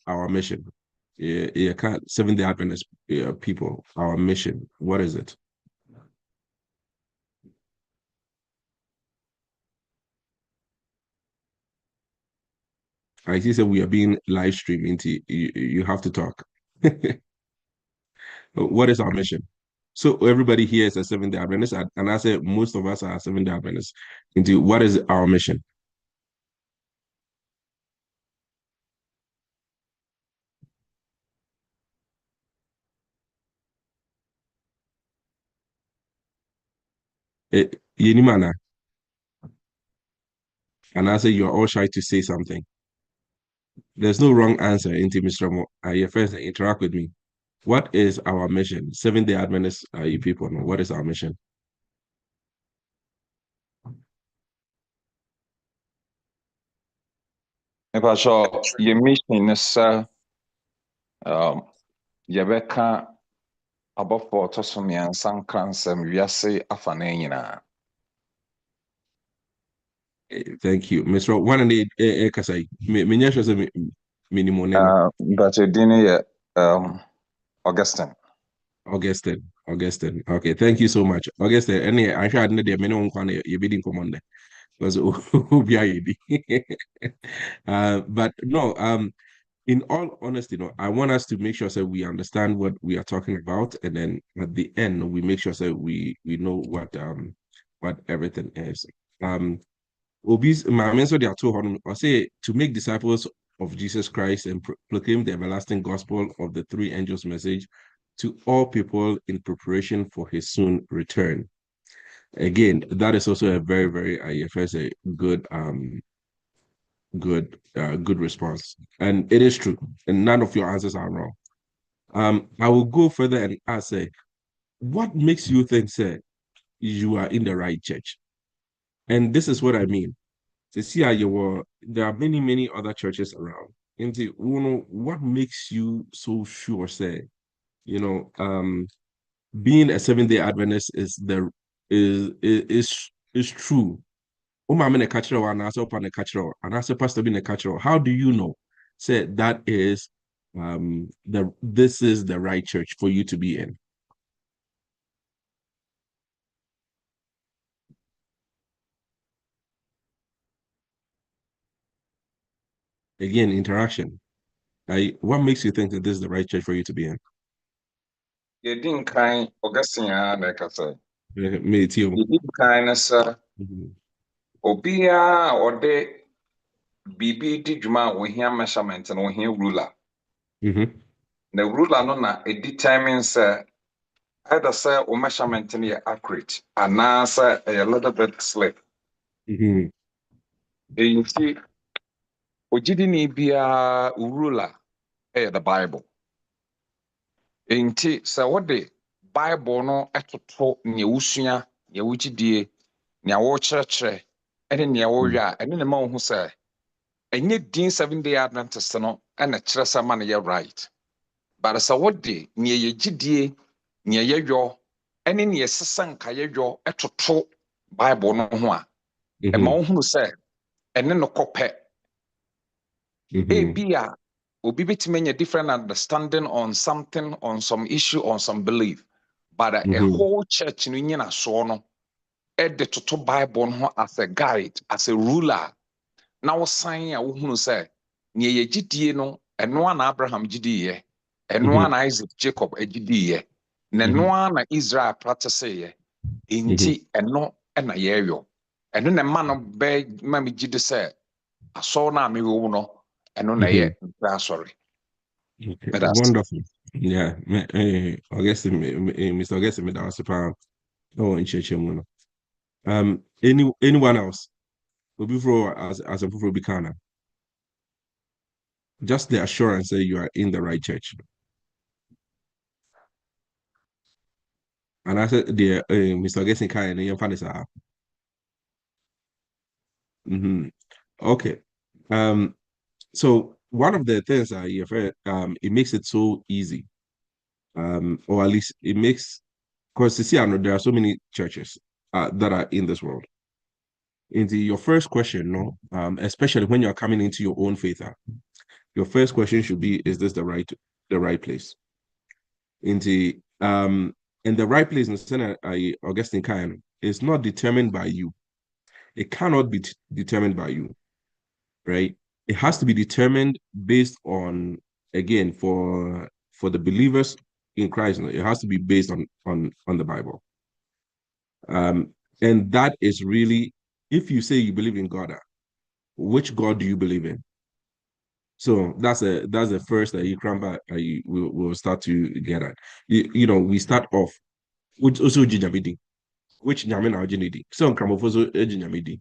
our mission? Yeah, Seventh-day Adventist people, our mission. What is it? I see. So we are being live streamed into. You have to talk. What is our mission? So everybody here is a Seventh-day Adventist, and I say most of us are Seventh-day Adventists. Into what is our mission? Yenimana, and I say you're all shy to say something. There's no wrong answer. Into Mr. Mo, your first interact with me. What is our mission? Seventh-day Adventists, you people know what is our mission? Mepacho, your mission is yɛbɛka abɔfo ɔtɔ so mmiɛnsa nkra nsɛm wiase afa na nyinaa. Thank you, Mr. One and eight, Kasai. Me say minimum. But your dinner, Augustine. Augustine. Okay, thank you so much, Augustine. And I should know the minimum one you bidding commander because but no, in all honesty, no, I want us to make sure that we understand what we are talking about, and then at the end we make sure that we know what everything is. Obis, my mentor, they are told or say to make disciples of Jesus Christ and proclaim the everlasting gospel of the three angels' message to all people in preparation for his soon return. Again, that is also a very, very IFS a good good response. And it is true. And none of your answers are wrong. I will go further and ask what makes you think, sir, you are in the right church? And this is what I mean. To see how you were, there are many, many other churches around. And to, what makes you so sure, say, being a Seventh-day Adventist is true. Pastor being a how do you know? Say that is this is the right church for you to be in. Again, interaction. What makes you think that this is the right church for you to be in? Yɛdi nkan Augustine a na ɛkasa. Me too. Yɛdi nkan na sɛ obiara a ɔde biribi di dwuma a ohia measurement na ohia ruler. Na ruler no na determine sɛ either sɛ o measurement no yɛ accurate anaasɛ a little bit slip. Nti ogyidini biara ruler ɛyɛ the Bible. Nti sɛ wode Bible no ɛtoto nea wosua, nea wogyidie, nea wɔkyerɛkyerɛ, ɛne nea wɔyɛ a ɛne ne ma wo ho sɛ ɛnyɛ din Seventh-day Adventist no ɛna kyerɛ sɛ ma no yɛ right. But sɛ wode nea yɛgyidie, nea yɛyɔ, ɛne nea ɛsesa nka yɛyɔ ɛtoto Bible no ho a ɛma wo hu sɛ ɛne no kɔpɛ. Ebi a obi betumi anya different understanding on something, on some issue, on some belief. But a whole church no nyina so no ɛde toto Bible no ho as a guide, as a ruler. Na wo sign a wo hunu sɛ nea yɛgyidie no ɛno na Abraham gyidie, ɛno na Isaac, Jacob gyidie, na ɛno na Israel practice. Nti ɛno na yɛyɔ. Ɛno na ma no bɛ ma me gyide sɛ asɔ na me wo no ɛno na yɛ sorry. Wonderful. Yeah. I guess Mr. Augustine made us oh in church. Anyone else? Before as a before Bikana. Just the assurance that you are in the right church. And I said the Mr. Augustine kind and your fan is okay. So one of the things you've heard, it makes it so easy. Or at least it makes, because you see, I know there are so many churches that are in this world. Into your first question, no, especially when you're coming into your own faith, your first question should be, is this the right place? And the right place in Senate, Augustine Kayan, is not determined by you. It cannot be determined by you, right? It has to be determined based on, again, for the believers in Christ, it has to be based on the Bible. And that is really, if you say you believe in God, which God do you believe in? So that's the first that you cramp will start to get at. We start off with also Jinjamidi, which Nyamin or Jinidi. So Kramofoso Jinjamidi.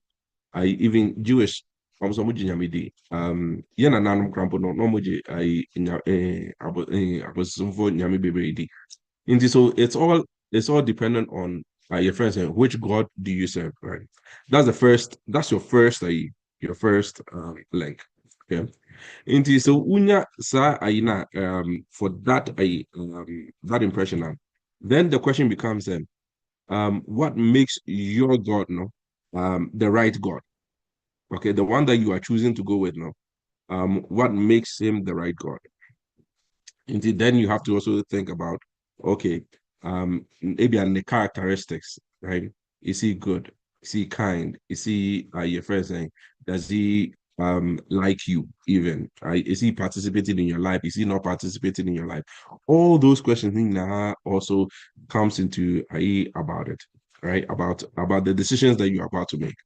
I even Jewish from some Jinjamidi. Yena Nanum Crampo no moji I was some for Nyami Baby. So it's all dependent on your friends and which God do you serve, right? That's your first link. Okay. So unya sa ayina for that impression now, then the question becomes what makes your God the right God? Okay, the one that you are choosing to go with now. What makes him the right God? Indeed, then you have to also think about, okay, maybe the characteristics, right? Is he good? Is he kind? Is he your friend saying, does he like you even? Right? Is he participating in your life? Is he not participating in your life? All those questions now also comes into about it, right? About the decisions that you're about to make.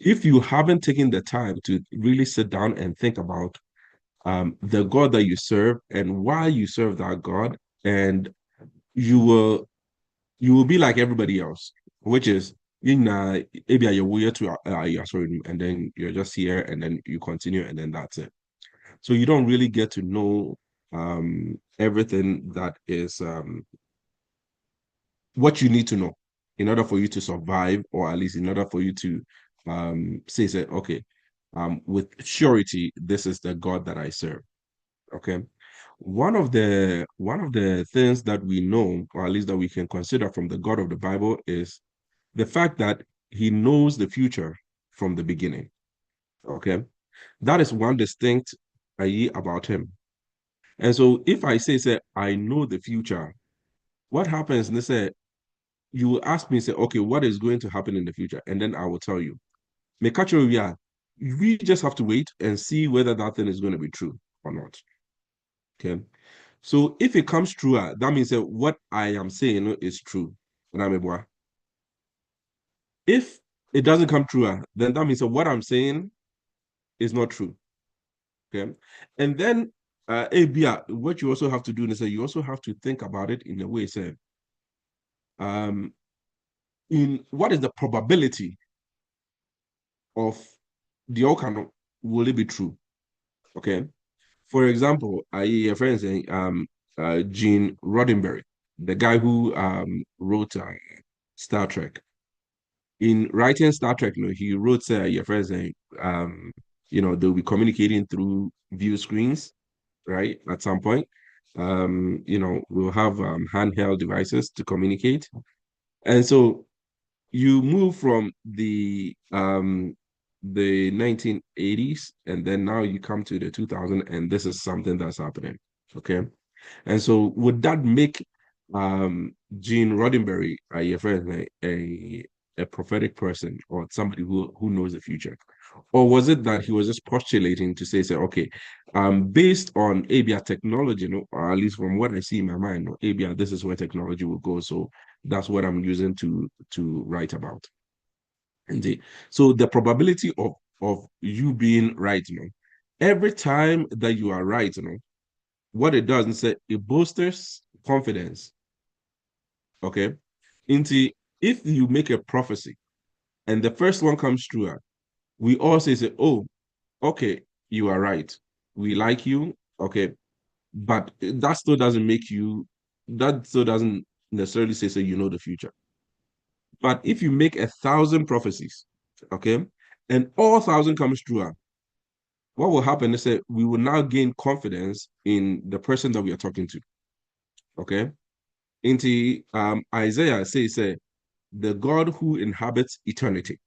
If you haven't taken the time to really sit down and think about the God that you serve and why you serve that God, and you will be like everybody else, which is maybe you're weird to sorry, and then you're just here and then you continue and then that's it. So you don't really get to know everything that is what you need to know in order for you to survive, or at least in order for you to say, okay, with surety, this is the God that I serve. Okay. One of the things that we know, or at least that we can consider from the God of the Bible, is the fact that he knows the future from the beginning. Okay. That is one distinct idea about him. And so if I say, I know the future, what happens? And they say, you will ask me, say, okay, what is going to happen in the future? And then I will tell you. We just have to wait and see whether that thing is going to be true or not. Okay. So if it comes true, that means that what I am saying is true. If it doesn't come true, then that means that what I'm saying is not true. Okay. And then what you also have to do is that you also have to think about it in a way, say, in what is the probability of the outcome, will it be true? Okay. For example, a friend saying Gene Roddenberry, the guy who wrote Star Trek. In writing Star Trek, he wrote your friend saying they'll be communicating through view screens, right? At some point. We'll have handheld devices to communicate. And so you move from the 1980s, and then now you come to the 2000s, and this is something that's happening. Okay. And so would that make Gene Roddenberry, your friend, a prophetic person or somebody who knows the future? Or was it that he was just postulating to say, okay, based on ABR technology, or at least from what I see in my mind, ABR, this is where technology will go. So that's what I'm using to write about. Indeed. So the probability of you being right, every time that you are right, what it does is it bolsters confidence. Okay. Into if you make a prophecy and the first one comes true, we all say, oh, okay, you are right. We like you. Okay. But that still doesn't necessarily say so you know the future. But if you make 1,000 prophecies, okay, and all 1,000 comes true, what will happen is that we will now gain confidence in the person that we are talking to. Okay. Into Isaiah says, the God who inhabits eternity.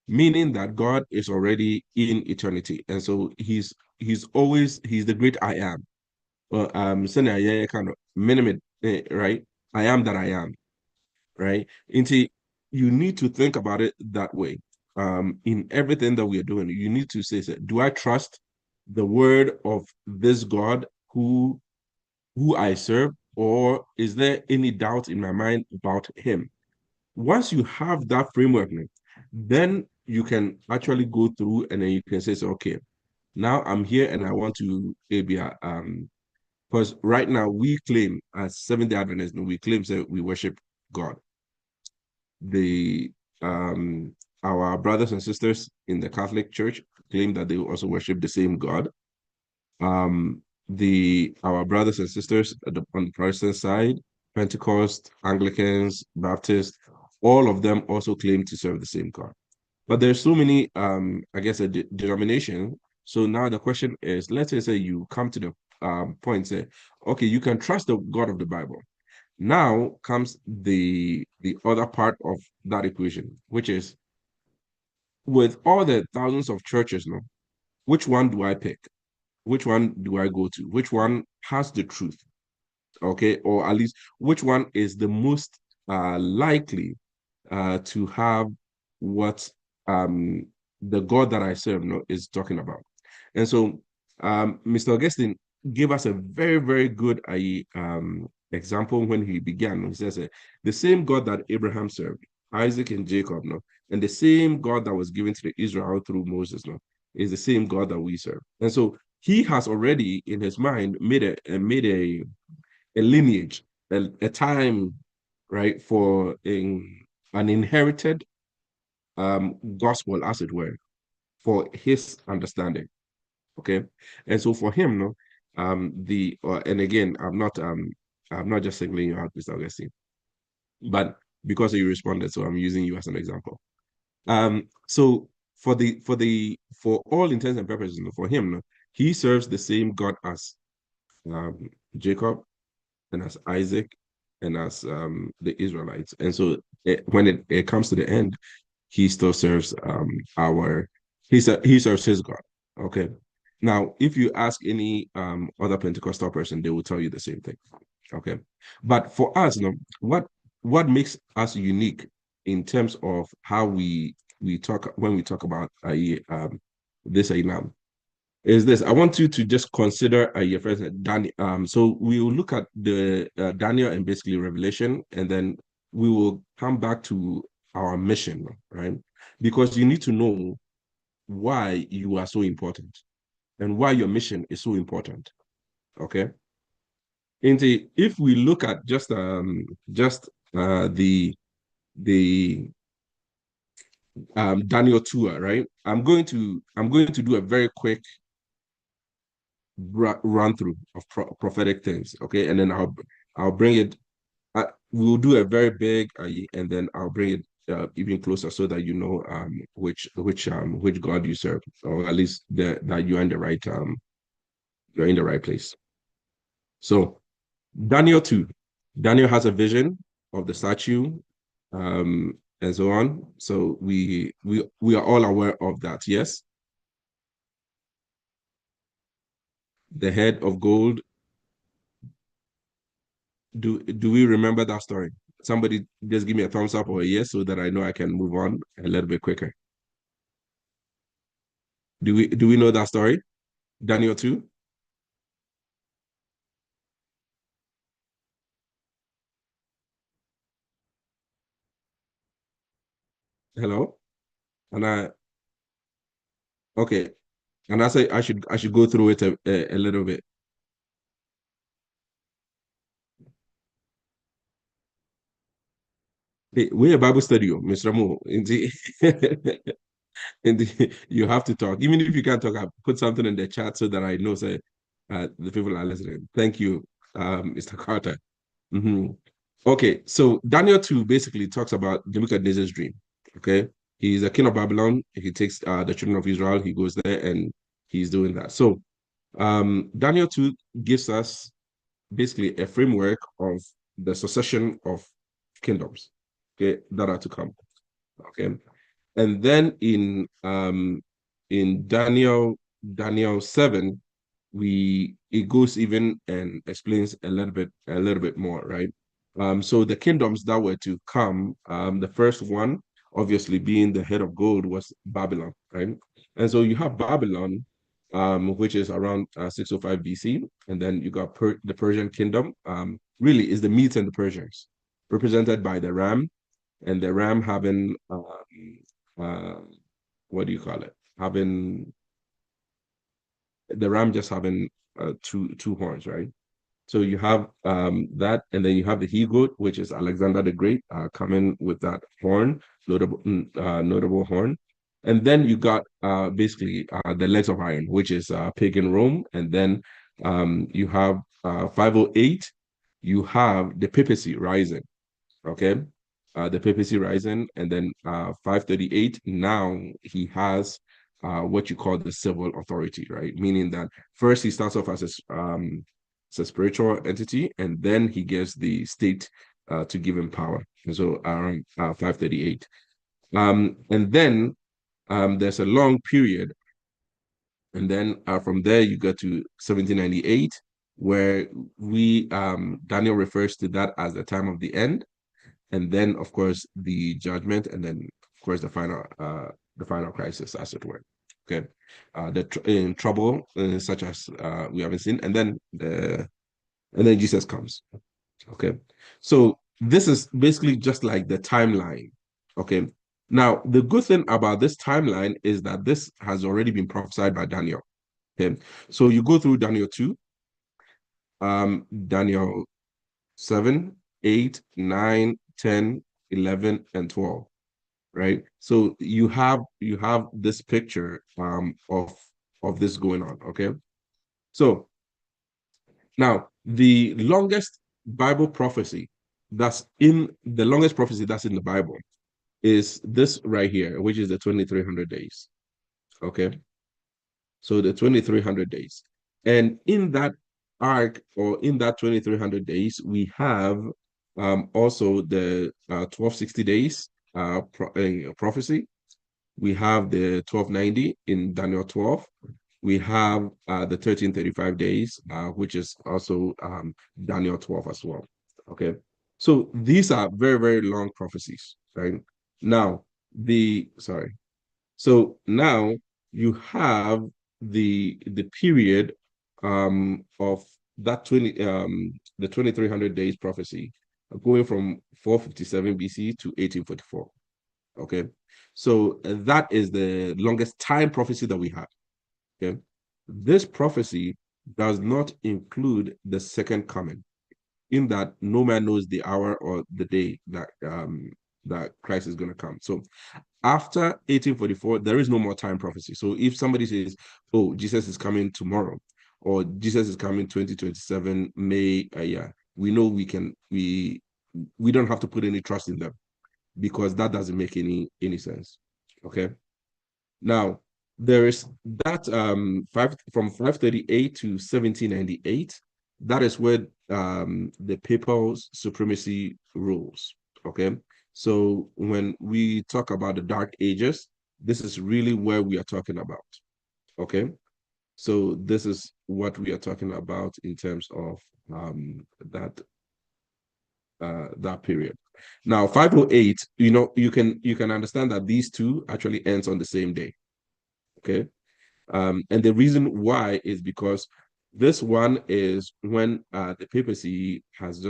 meaning that God is already in eternity. And so he's the great I am. Kind of minimum, right? I am that I am, right? Into you need to think about it that way. In everything that we are doing, you need to say, do I trust the word of this God who I serve, or is there any doubt in my mind about him? Once you have that framework, then you can actually go through and then you can say, so, okay, now I'm here and I want to maybe because right now we claim as Seventh-day Adventists, we claim that we worship God. The our brothers and sisters in the Catholic Church claim that they also worship the same God. Our brothers and sisters on the Protestant side, Pentecost, Anglicans, Baptists, all of them also claim to serve the same God. But there's so many, I guess, a denomination. So now the question is, let's say you come to the point, say, okay, you can trust the God of the Bible. Now comes the other part of that equation, which is with all the thousands of churches now, which one do I pick? Which one do I go to? Which one has the truth? Okay, or at least which one is the most likely to have what the God that I serve is talking about. And so Mr. Augustine gave us a very, very good example when he began. He says, the same God that Abraham served, Isaac and Jacob, and the same God that was given to the Israel through Moses, is the same God that we serve. And so he has already in his mind made a lineage, a time, right, for an inherited gospel, as it were, for his understanding. Okay, and so for him, and again, I'm not just singling you out, Mr. Augustine, but because you responded, so I'm using you as an example. So for all intents and purposes, for him, he serves the same God as Jacob and as Isaac and as the Israelites. And so when it comes to the end, he still serves he serves his God. Okay. Now, if you ask any other Pentecostal person, they will tell you the same thing. Okay. But for us, what makes us unique in terms of how we talk when we talk about this Islam is this. I want you to just consider your friend Daniel. So we will look at the Daniel and basically Revelation, and then we will come back to our mission, right? Because you need to know why you are so important and why your mission is so important. Okay. And if we look at just the Daniel tour, right? I'm going to do a very quick run through of prophetic things, okay, and then I'll bring it. We'll do a very big, and then I'll bring it even closer so that you know which God you serve, or at least that you're in the right place. So Daniel 2, Daniel has a vision of the statue, and so on. So we are all aware of that. Yes, the head of gold. Do we remember that story? Somebody just give me a thumbs up or a yes so that I know I can move on a little bit quicker. Do we know that story? Daniel 2? Hello? And I okay. And I say I should go through it a little bit. Hey, we're a Bible study, Mr. Mo. You have to talk. Even if you can't talk, I put something in the chat so that I know say the people are listening. Thank you, Mr. Carter. Mm-hmm. Okay, so Daniel 2 basically talks about Nebuchadnezzar's dream. Okay, he's a king of Babylon. He takes the children of Israel. He goes there and he's doing that. So Daniel 2 gives us basically a framework of the succession of kingdoms, okay, that are to come. Okay, And then in Daniel 7, it goes even and explains a little bit more, right? So the kingdoms that were to come, the first one, obviously being the head of gold, was Babylon, right? And so you have Babylon, which is around 605 BC, and then you got the Persian kingdom. Really, is the Medes and the Persians, represented by the ram, and the ram having uh, what do you call it? Having the ram just having two horns, right? So you have that, and then you have the he goat, which is Alexander the Great, coming with that horn, notable horn. And then you got basically the legs of iron, which is pagan Rome. And then you have 508, you have the papacy rising, okay? The papacy rising, and then 538, now he has what you call the civil authority, right? Meaning that first he starts off as a spiritual entity, and then he gets the state to give him power. And so around 538. And then there's a long period, and then from there you go to 1798, where Daniel refers to that as the time of the end, and then of course the judgment, and then of course the final crisis, as it were. Okay, in trouble such as we haven't seen, and then Jesus comes. Okay, so this is basically just like the timeline. Okay, now the good thing about this timeline is that this has already been prophesied by Daniel. Okay, so you go through Daniel 2, Daniel 7, 8, 9, 10, 11, and 12, right? So you have this picture of this going on, okay? So now the longest prophecy that's in the Bible is this right here, which is the 2300 days, okay? So the 2300 days. And in that arc, or in that 2300 days, we have also the 1260 days prophecy. We have the 1290 in Daniel 12. We have the 1335 days, which is also Daniel 12 as well. Okay. So these are very, very long prophecies, right? Now, sorry. So now you have the period of that 2300 days prophecy going from 457 BC to 1844. Okay. So that is the longest time prophecy that we have. Okay. This prophecy does not include the second coming, in that no man knows the hour or the day that Christ is going to come. So after 1844, there is no more time prophecy. So if somebody says, "Oh, Jesus is coming tomorrow," or "Jesus is coming 2027 May," yeah, we know we don't have to put any trust in them, because that doesn't make any sense. Okay. Now there is that from 538 to 1798. That is where the papal supremacy rules. Okay. So when we talk about the Dark Ages, this is really where we are talking about. Okay. So this is what we are talking about in terms of that period. Now 508, you can understand that these two actually ends on the same day. Okay. And the reason why is because this one is when the papacy has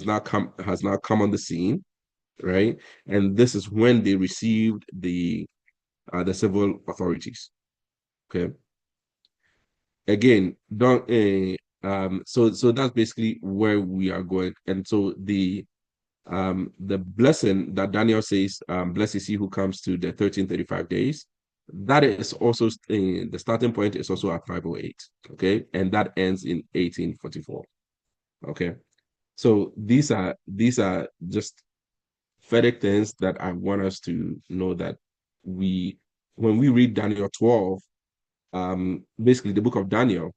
now come on the scene, right? And this is when they received the civil authorities. Okay. Again, don't so that's basically where we are going. And so the blessing that Daniel says, blessed is he who comes to the 1335 days, that is also the starting point is also at 508. Okay. And that ends in 1844. Okay. So these are just prophetic things that I want us to know, that when we read Daniel 12, basically the book of Daniel,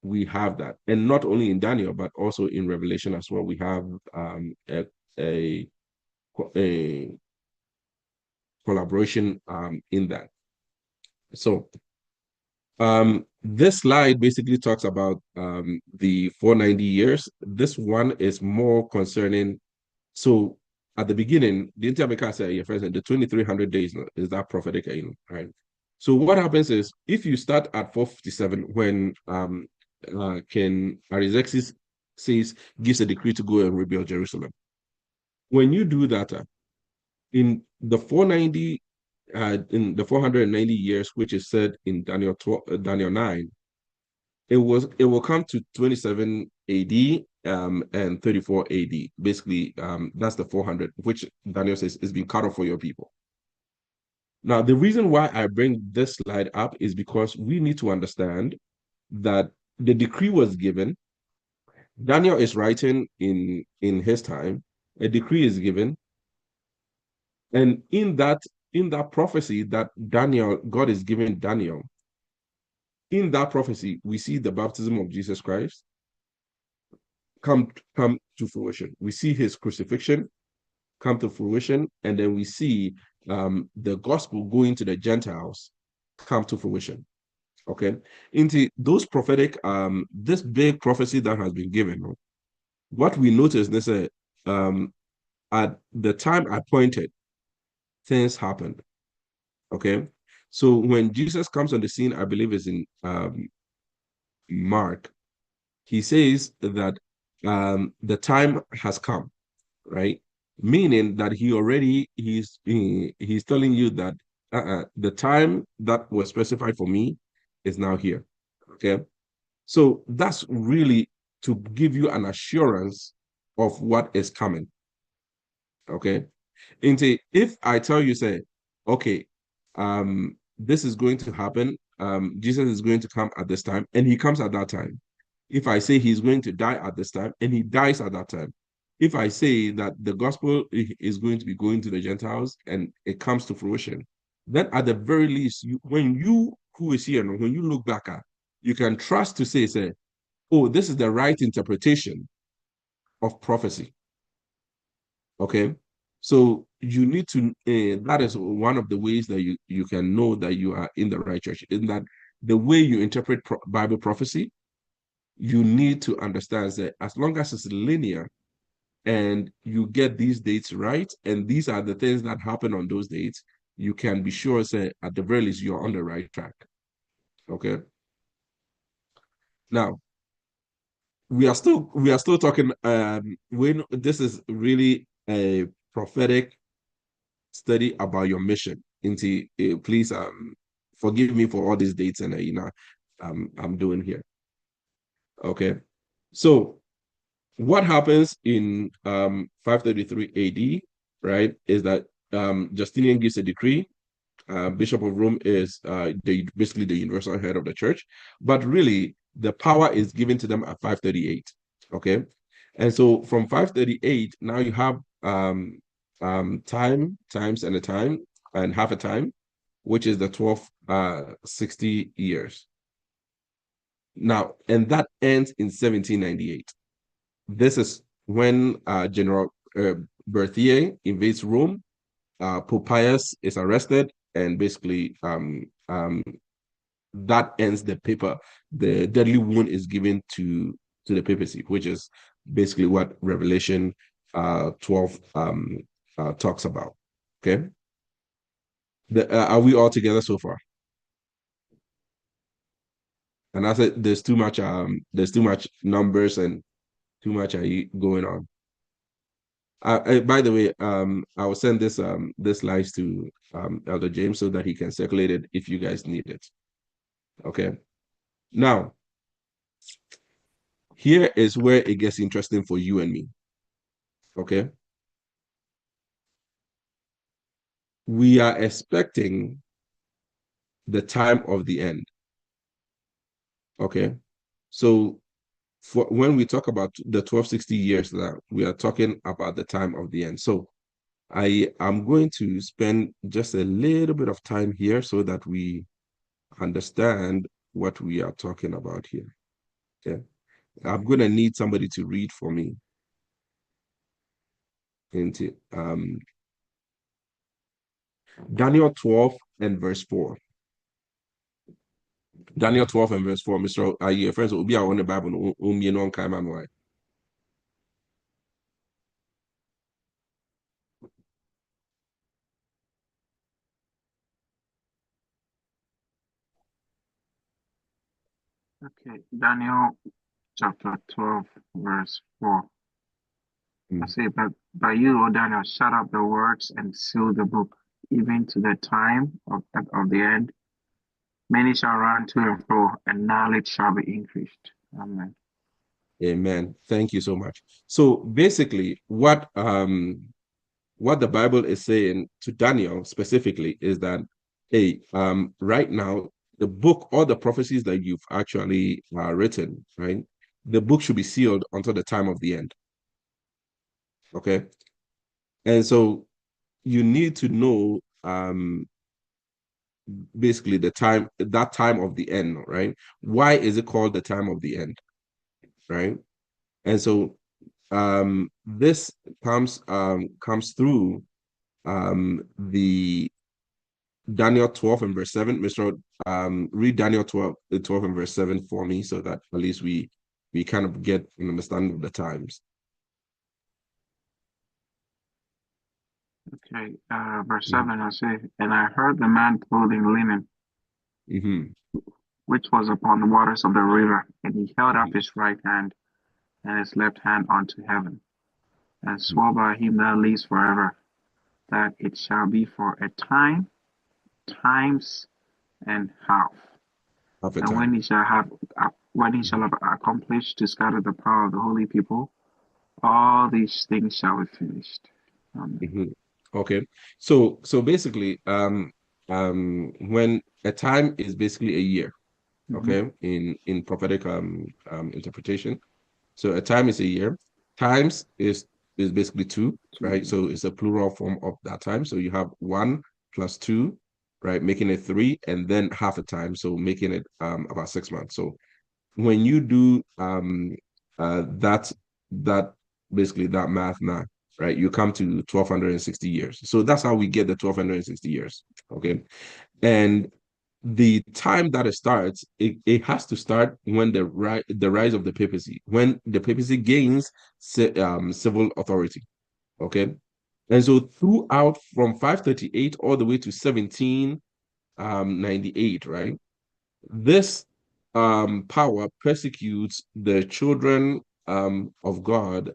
we have that. And not only in Daniel, but also in Revelation as well. We have a collaboration in that. So this slide basically talks about the 490 years. This one is more concerning. So at the beginning, the Inter said, yeah, first, the 2300 days is that prophetic, right? So what happens is if you start at 457 when King Artaxerxes gives a decree to go and rebuild Jerusalem. When you do that, in the 490 in the 490 years, which is said in Daniel 9, it will come to 27 AD and 34 AD. Basically, that's the 400, which Daniel says is being cut off for your people. Now, the reason why I bring this slide up is because we need to understand that the decree was given. Daniel is writing in his time. A decree is given, and in that prophecy that God is giving Daniel, in that prophecy, we see the baptism of Jesus Christ come to fruition. We see his crucifixion come to fruition, and then we see the gospel going to the Gentiles come to fruition. Okay, into those prophetic, this big prophecy that has been given, what we notice is that at the time appointed, things happened. Okay, so when Jesus comes on the scene, I believe is in Mark, he says that the time has come, right? Meaning that he's telling you that the time that was specified for me is now here. Okay, so that's really to give you an assurance of what is coming. Okay, if I tell you, say, okay, this is going to happen, Jesus is going to come at this time, and he comes at that time. If I say he's going to die at this time, and he dies at that time. If I say that the gospel is going to be going to the Gentiles and it comes to fruition, then at the very least, when you who is here, when you look back at, you can trust to say, oh, this is the right interpretation of prophecy. Okay, so you need to that is one of the ways that you can know that you are in the right church, in that the way you interpret Bible prophecy, you need to understand that as long as it's linear and you get these dates right, and these are the things that happen on those dates, you can be sure, say, at the very least, you're on the right track. Okay, now we are still talking when this is really a prophetic study about your mission. Into please forgive me for all these dates and I'm doing here. Okay, so what happens in 533 AD, right, is that Justinian gives a decree. Bishop of Rome is basically the universal head of the church, but really the power is given to them at 538. Okay, and so from 538 now you have times and a time and half a time, which is the 1260 years. Now, and that ends in 1798. This is when General Berthier invades Rome. Pope Pius is arrested, and basically that ends the paper. The deadly wound is given to the papacy, which is basically what Revelation 12 talks about. Okay, are we all together so far? And I said there's too much numbers and too much going on. By the way, I will send this slides to Elder James so that he can circulate it if you guys need it. Okay. Now, here is where it gets interesting for you and me. Okay. We are expecting the time of the end. Okay. So for when we talk about the 1260 years now, we are talking about the time of the end. So I am going to spend just a little bit of time here so that we understand what we are talking about here. Okay. I'm going to need somebody to read for me. Into Daniel 12 and verse 4. Daniel 12 and verse 4. Mr. Are you friends will be on the Bible? Okay, Daniel chapter 12, verse 4. I say, but you, O Daniel, shut up the words and seal the book, even to the time of the end. Many shall run to and fro, and knowledge shall be increased. Amen. Amen. Thank you so much. So basically, what the Bible is saying to Daniel specifically is that, hey, right now, the book, all the prophecies that you've actually written, right? The book should be sealed until the time of the end. Okay. And so you need to know basically that time of the end, right? Why is it called the time of the end? Right. And so this comes through the Daniel 12 and verse 7. Mr. Read Daniel 12 and verse 7 for me so that at least we kind of get an understanding of the times. Okay, verse 7, I say, and I heard the man clothed in linen, which was upon the waters of the river, and he held up his right hand and his left hand unto heaven, and swore by him that lives forever, that it shall be for a time, times, and half. And when he shall have accomplished to scatter the power of the holy people, all these things shall be finished. Okay, so basically, when a time is basically a year, okay, in prophetic interpretation. So a time is a year. Times is basically two, right? So it's a plural form of that time. So you have 1 plus 2, right, making it 3, and then half a time, so making it about 6 months. So when you do that basically that math now, right, you come to 1260 years. So that's how we get the 1260 years. Okay. And the time that it starts, it has to start when the rise of the papacy, when the papacy gains civil authority. Okay. And so throughout from 538 all the way to 1798, right, this power persecutes the children of God,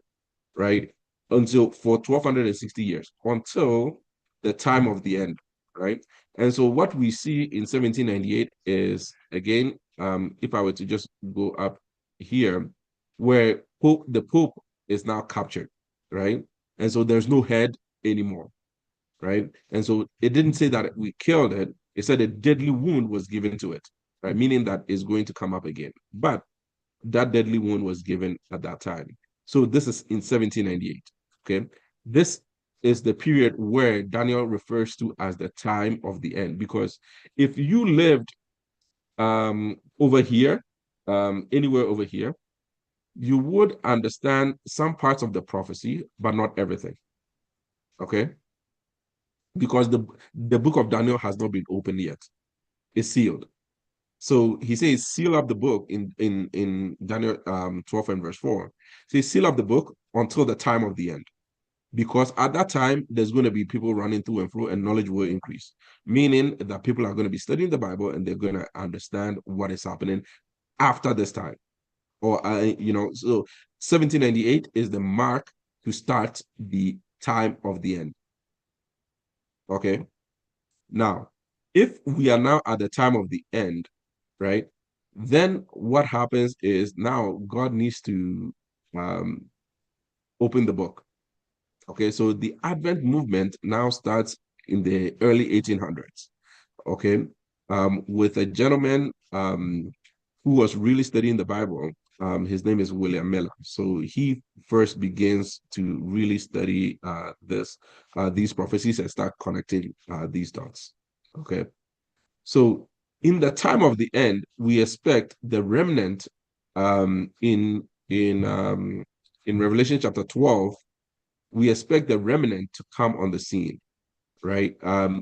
right, until for 1260 years, until the time of the end, right? And so what we see in 1798 is, again, if I were to just go up here, where the Pope is now captured, right? And so there's no head anymore, right? And so it didn't say that we killed it. It said a deadly wound was given to it, right? Meaning that it's going to come up again. But that deadly wound was given at that time. So this is in 1798, okay? This is the period where Daniel refers to as the time of the end, because if you lived over here, anywhere over here, you would understand some parts of the prophecy, but not everything, okay? Because the book of Daniel has not been opened yet. It's sealed. So he says, seal up the book in Daniel 12 and verse 4. He says, seal up the book until the time of the end. Because at that time, there's going to be people running through and through, and knowledge will increase. Meaning that people are going to be studying the Bible and they're going to understand what is happening after this time. Or, so 1798 is the mark to start the time of the end. Okay. Now, if we are now at the time of the end, right, then what happens is now God needs to open the book. Okay, so the Advent movement now starts in the early 1800s. Okay, with a gentleman who was really studying the Bible. His name is William Miller. So he first begins to really study these prophecies and start connecting these dots. Okay, so in the time of the end, we expect the remnant in Revelation chapter 12, we expect the remnant to come on the scene. right?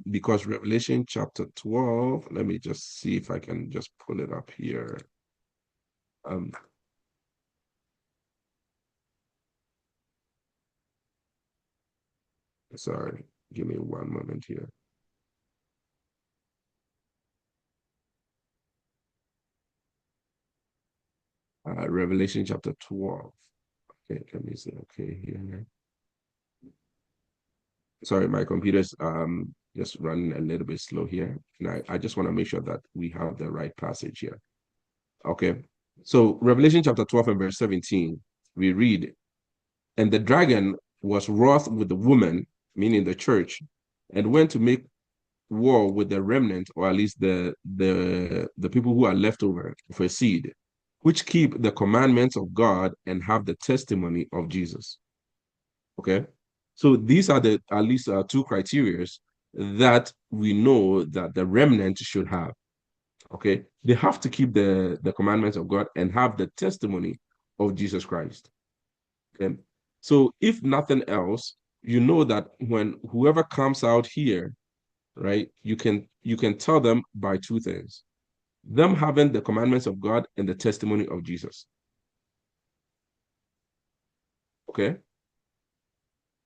Because Revelation chapter 12, let me just see if I can just pull it up here. Sorry, give me one moment here. Revelation chapter 12. Okay, let me see. Okay, here. Sorry, my computer's just running a little bit slow here. And I just want to make sure that we have the right passage here. Okay. So Revelation chapter 12 and verse 17, we read, and the dragon was wroth with the woman, meaning the church, and went to make war with the remnant, or at least the people who are left over for seed, which keep the commandments of God and have the testimony of Jesus. Okay. So these are the at least two criteria that we know that the remnant should have. Okay. They have to keep the commandments of God and have the testimony of Jesus Christ. Okay. So if nothing else, you know that when whoever comes out here, right, you can tell them by two things: them having the commandments of God and the testimony of Jesus. Okay.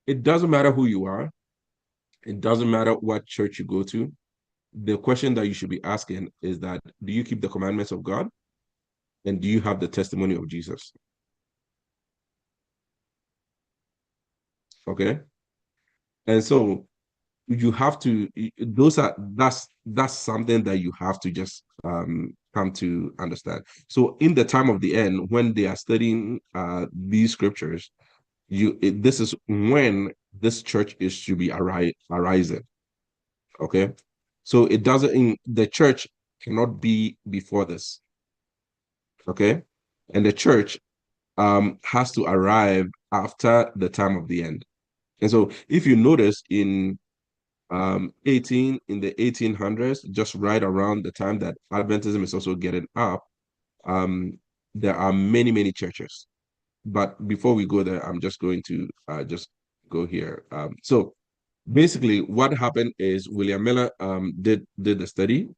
It doesn't matter who you are. It doesn't matter what church you go to. The question that you should be asking is that, do you keep the commandments of God? And do you have the testimony of Jesus? Okay. And so you have to, that's something that you have to just come to understand. So in the time of the end, when they are studying these scriptures, this is when this church is should be arising. Okay. So it doesn't, the church cannot be before this. Okay. And the church has to arrive after the time of the end. And so if you notice in the 1800s, just right around the time that Adventism is also getting up, there are many churches. But before we go there, I'm just going to just go here. So basically what happened is William Miller did the study,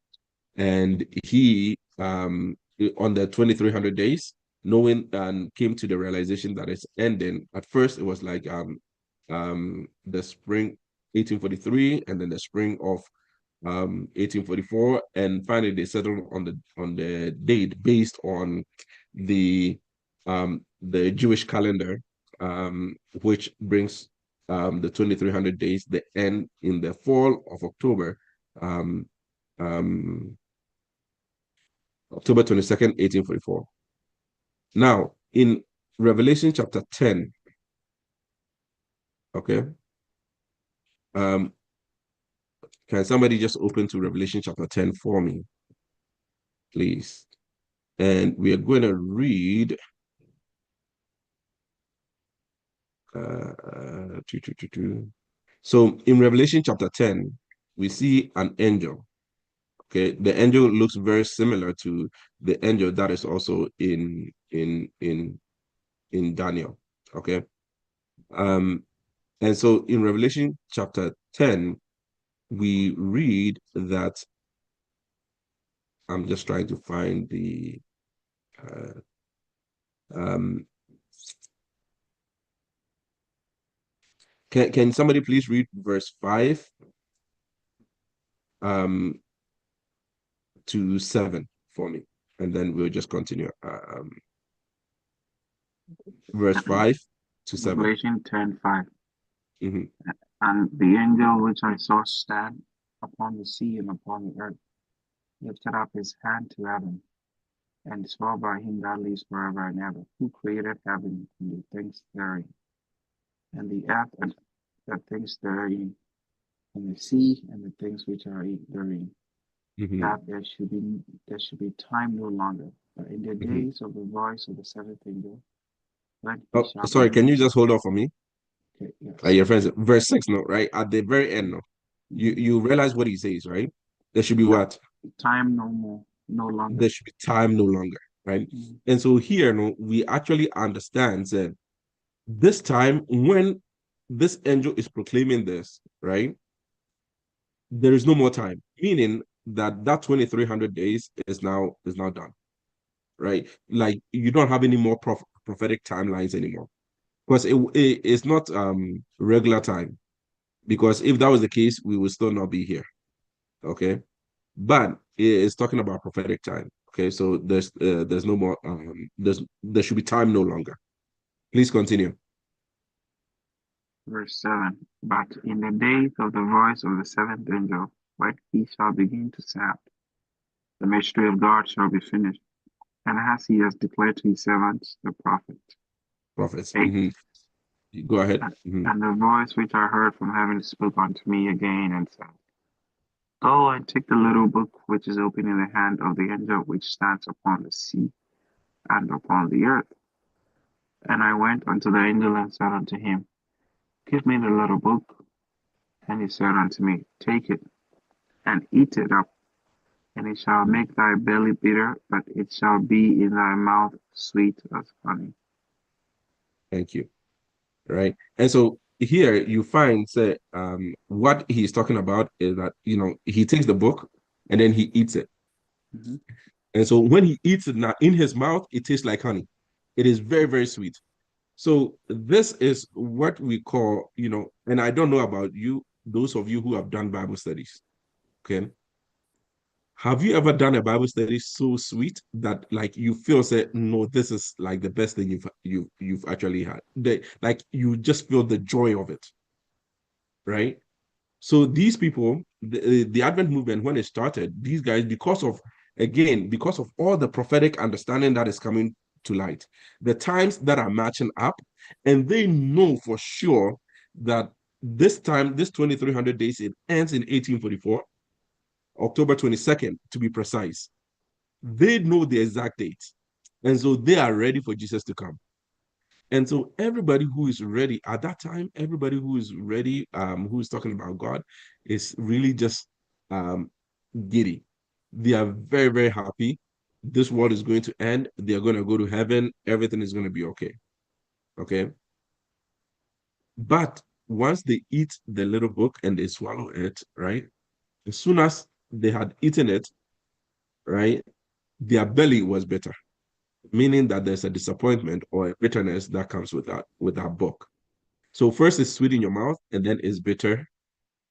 and he on the 2300 days, knowing and came to the realization that it's ending. At first it was like the spring 1843, and then the spring of 1844, and finally they settled on the date based on the Jewish calendar, which brings the 2300 days, the end in the fall of October, October 22nd, 1844. Now, in Revelation chapter 10, okay, can somebody just open to Revelation chapter 10 for me, please? And we are going to read So in Revelation chapter 10, we see an angel. Okay, the angel looks very similar to the angel that is also in Daniel. Okay. And so in Revelation chapter 10, we read that, I'm just trying to find the can somebody please read verse 5 to 7 for me, and then we'll just continue. Verse 5 to 7. Revelation 10:5. Mm-hmm. And the angel which I saw stand upon the sea and upon the earth lifted up his hand to heaven, and swore by him that lives forever and ever, who created heaven and the things therein, and the earth and the things therein, and the sea and the things which are therein, that there should be time no longer, but in the days of the voice of the seventh angel, when he shall sorry, can you release. just hold on for me? Okay, yes. Your friends, verse 6, no, right? At the very end, no. You realize what he says, right? There should be what? Time no longer. There should be time no longer, right? And so here, no, we actually understand that this time when this angel is proclaiming this, right? there is no more time, meaning that 2300 days is now done, right? Like you don't have any more prophetic timelines anymore because it's not regular time, because if that was the case, we would still not be here. Okay, but it's talking about prophetic time. Okay, so there's no more there should be time no longer. Please continue. Verse 7. But in the days of the voice of the seventh angel, when he shall begin to sound, the mystery of God shall be finished, and as he has declared to his servants, the Prophets. 8. Go ahead. And the voice which I heard from heaven spoke unto me again and said, Go and take the little book which is open in the hand of the angel which stands upon the sea and upon the earth. And I went unto the angel and said unto him, Give me the little book. And he said unto me, Take it and eat it up, and it shall make thy belly bitter, but it shall be in thy mouth sweet as honey. Thank you. Right. And so here you find what he's talking about is that, he takes the book and then he eats it. Mm-hmm. And so when he eats it now in his mouth, it tastes like honey. It is very, very sweet. So this is what we call, and I don't know about you, those of you who have done Bible studies. Okay. Have you ever done a Bible study so sweet that like you feel no, this is like the best thing you've actually had? Like you just feel the joy of it, right? So these people, the Advent movement, when it started, these guys, because of all the prophetic understanding that is coming to light, the times that are matching up, and they know for sure that this time, this 2300 days, it ends in 1844. October 22nd, to be precise. They know the exact date. And so they are ready for Jesus to come. And so everybody who is ready at that time, everybody who is ready, who is talking about God, is really just giddy. They are very, very happy. This world is going to end. They are going to go to heaven. Everything is going to be okay. Okay. But once they eat the little book and they swallow it, right? As soon as they had eaten it, right, their belly was bitter, meaning that there's a disappointment or a bitterness that comes with that book. So first it's sweet in your mouth, and then it's bitter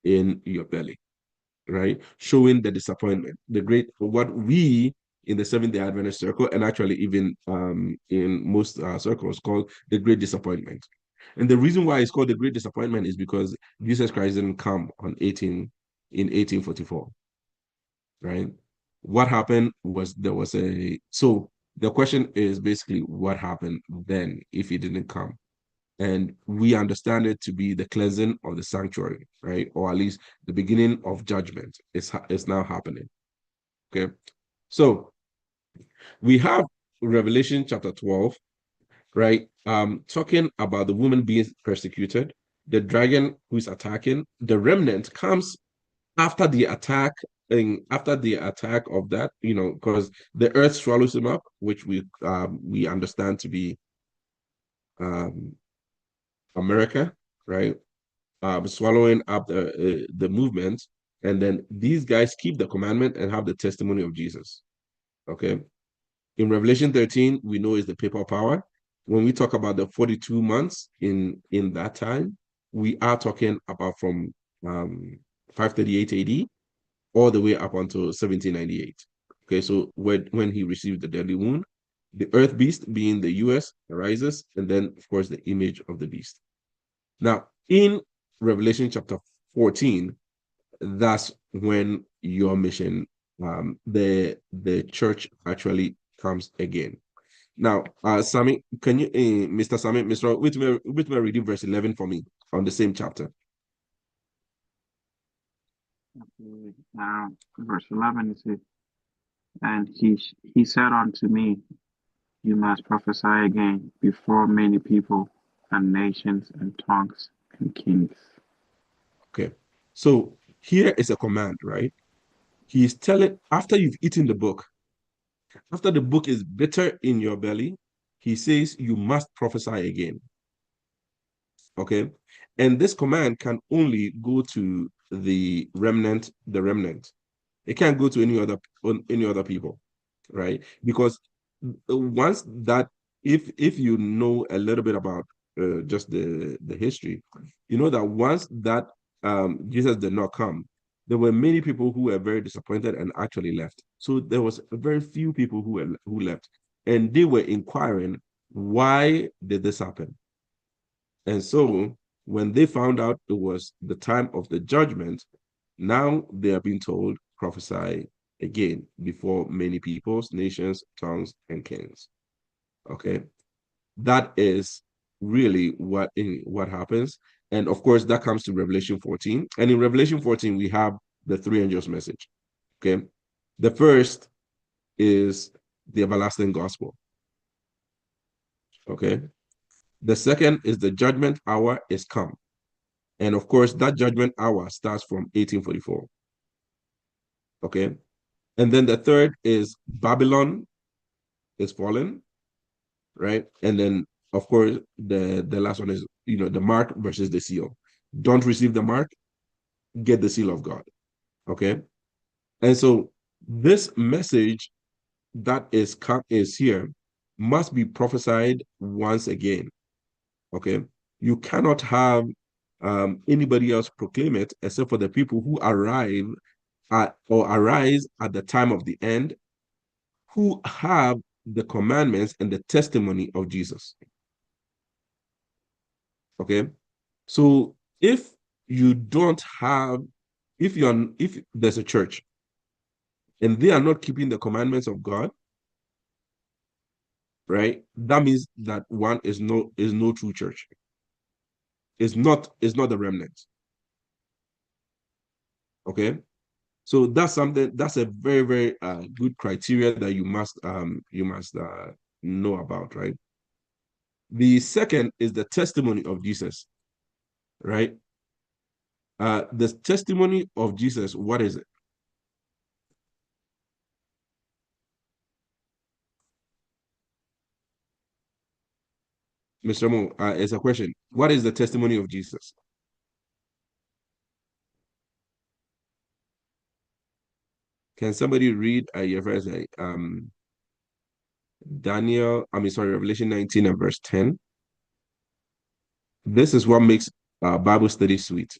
in your belly, right? Showing the disappointment, what we in the Seventh-day Adventist circle, and actually even in most circles, called the great disappointment. And the reason why it's called the great disappointment is because Jesus Christ didn't come in 1844, right? What happened was so the question is basically what happened then if he didn't come? And we understand it to be the cleansing of the sanctuary, right? Or at least the beginning of judgment is now happening. Okay. So we have Revelation chapter 12, right? Talking about the woman being persecuted, the dragon who is attacking, the remnant comes after the attack, and after the attack of that, because the earth swallows him up, which we understand to be America, right? Swallowing up the movement, and then these guys keep the commandment and have the testimony of Jesus. Okay. In Revelation 13, we know is the papal power. When we talk about the 42 months in that time, we are talking about from 538 AD all the way up until 1798. Okay, so when he received the deadly wound, the earth beast, being the US, arises, and then, of course, the image of the beast. Now, in Revelation chapter 14, that's when your mission, the church actually comes again. Now, Sammy, can you, Mr. Sammy, Mr. Whitmer, reading verse 11 for me on the same chapter? Now, verse 11 it says, And he said unto me, You must prophesy again before many people and nations and tongues and kings. Okay, so here is a command, right? He is telling, after you've eaten the book, after the book is bitter in your belly, he says you must prophesy again. Okay, and this command can only go to the remnant. It can't go to any other people, right? Because once that, if you know a little bit about just the history, you know that once that Jesus did not come, there were many people who were very disappointed and actually left. So there was very few people who left, and they were inquiring, why did this happen? And so when they found out it was the time of the judgment, now they are being told, prophesy again before many peoples, nations, tongues, and kings. Okay. That is really what happens. And of course, that comes to Revelation 14. And in Revelation 14, we have the three angels' message. Okay. The first is the everlasting gospel. Okay. The second is the judgment hour is come. And of course, that judgment hour starts from 1844. Okay. And then the third is Babylon is fallen, right? And then, of course, the last one is, the mark versus the seal. Don't receive the mark, get the seal of God. Okay. And so this message that is here must be prophesied once again. Okay. You cannot have anybody else proclaim it except for the people who arrive or arise at the time of the end, who have the commandments and the testimony of Jesus. Okay. So if you don't have, if there's a church and they are not keeping the commandments of God, right? That means that one is no true church. It's not the remnant. Okay. So that's a very, very good criteria that you must know about, right? The second is the testimony of Jesus, right? The testimony of Jesus, what is it? Mr. Mo, it's a question. What is the testimony of Jesus? Can somebody read your verse? Revelation 19 and verse 10. This is what makes Bible study sweet.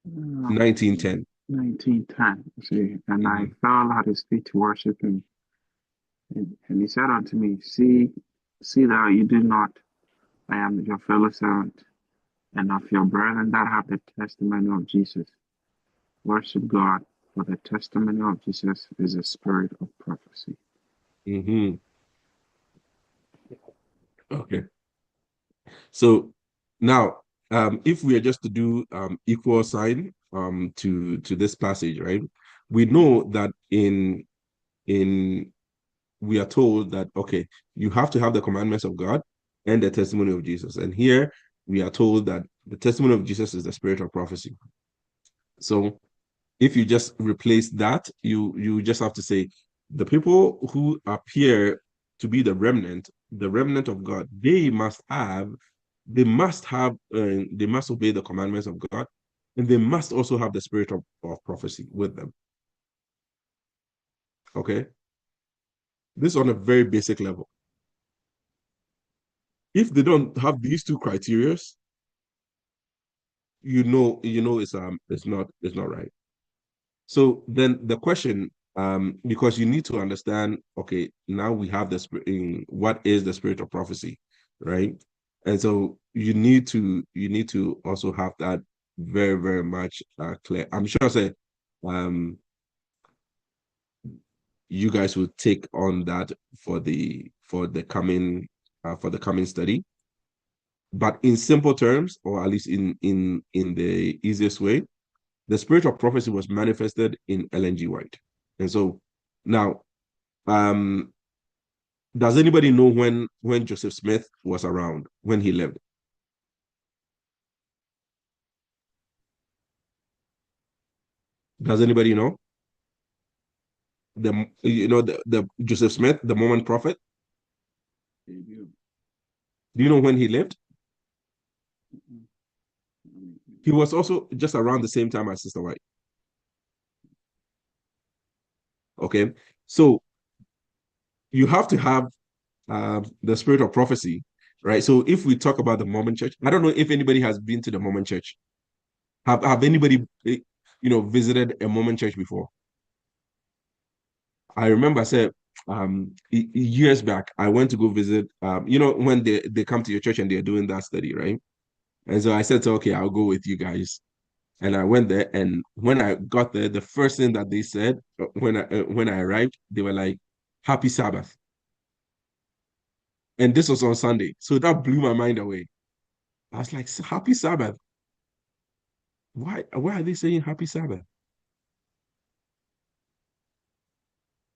19:10. 19:10. See, and I fell at his feet to worship him. And he said unto me, See thou you do not, I am your fellow servant, and of your brethren that have the testimony of Jesus. Worship God, for the testimony of Jesus is a spirit of prophecy. Mm-hmm. Okay. So now, if we are just to do equal sign to this passage, right? We know that we are told that, okay, you have to have the commandments of God and the testimony of Jesus. And here we are told that the testimony of Jesus is the spirit of prophecy. So if you just replace that, you just have to say the people who appear to be the remnant of God, they must obey the commandments of God, and they must also have the spirit of prophecy with them. Okay. This is on a very basic level. If they don't have these two criteria, it's not right. So then the question, because you need to understand, okay, now we have the spirit in what is the spirit of prophecy, right? And so you need to also have that very, very much clear. I'm sure say you guys will take on that for the coming study. But in simple terms, or at least in the easiest way, the spirit of prophecy was manifested in Ellen G. White. And so now, does anybody know when Joseph Smith was around, when he lived? Does anybody know? The Joseph Smith, the Mormon prophet? Do you know when he lived? He was also just around the same time as Sister White. Okay, so you have to have the spirit of prophecy, right? So if we talk about the Mormon Church, I don't know if anybody has been to the Mormon Church. Have anybody, visited a Mormon church before? I remember I said years back, I went to go visit, when they come to your church and they're doing that study, right? And so I said, so, okay, I'll go with you guys. And I went there, and when I got there, the first thing that they said when I arrived, they were like, "Happy Sabbath," and this was on Sunday, so that blew my mind away. I was like, "Happy Sabbath? Why are they saying Happy Sabbath?"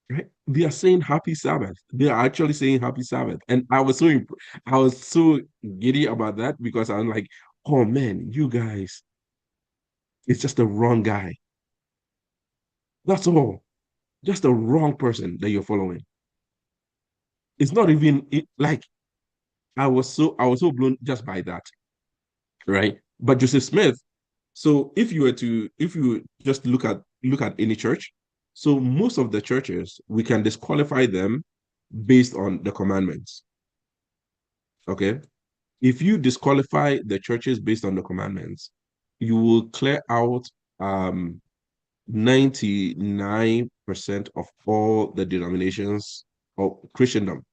Right? They are saying Happy Sabbath. They are actually saying Happy Sabbath, and I was so giddy about that because I'm like, "Oh man, you guys, it's just the wrong guy. That's all. Just the wrong person that you're following. It's not even like." I was so blown just by that, right? But Joseph Smith, so if you just look at any church, so most of the churches we can disqualify them based on the commandments. Okay. If you disqualify the churches based on the commandments, you will clear out 99% of all the denominations of Christendom.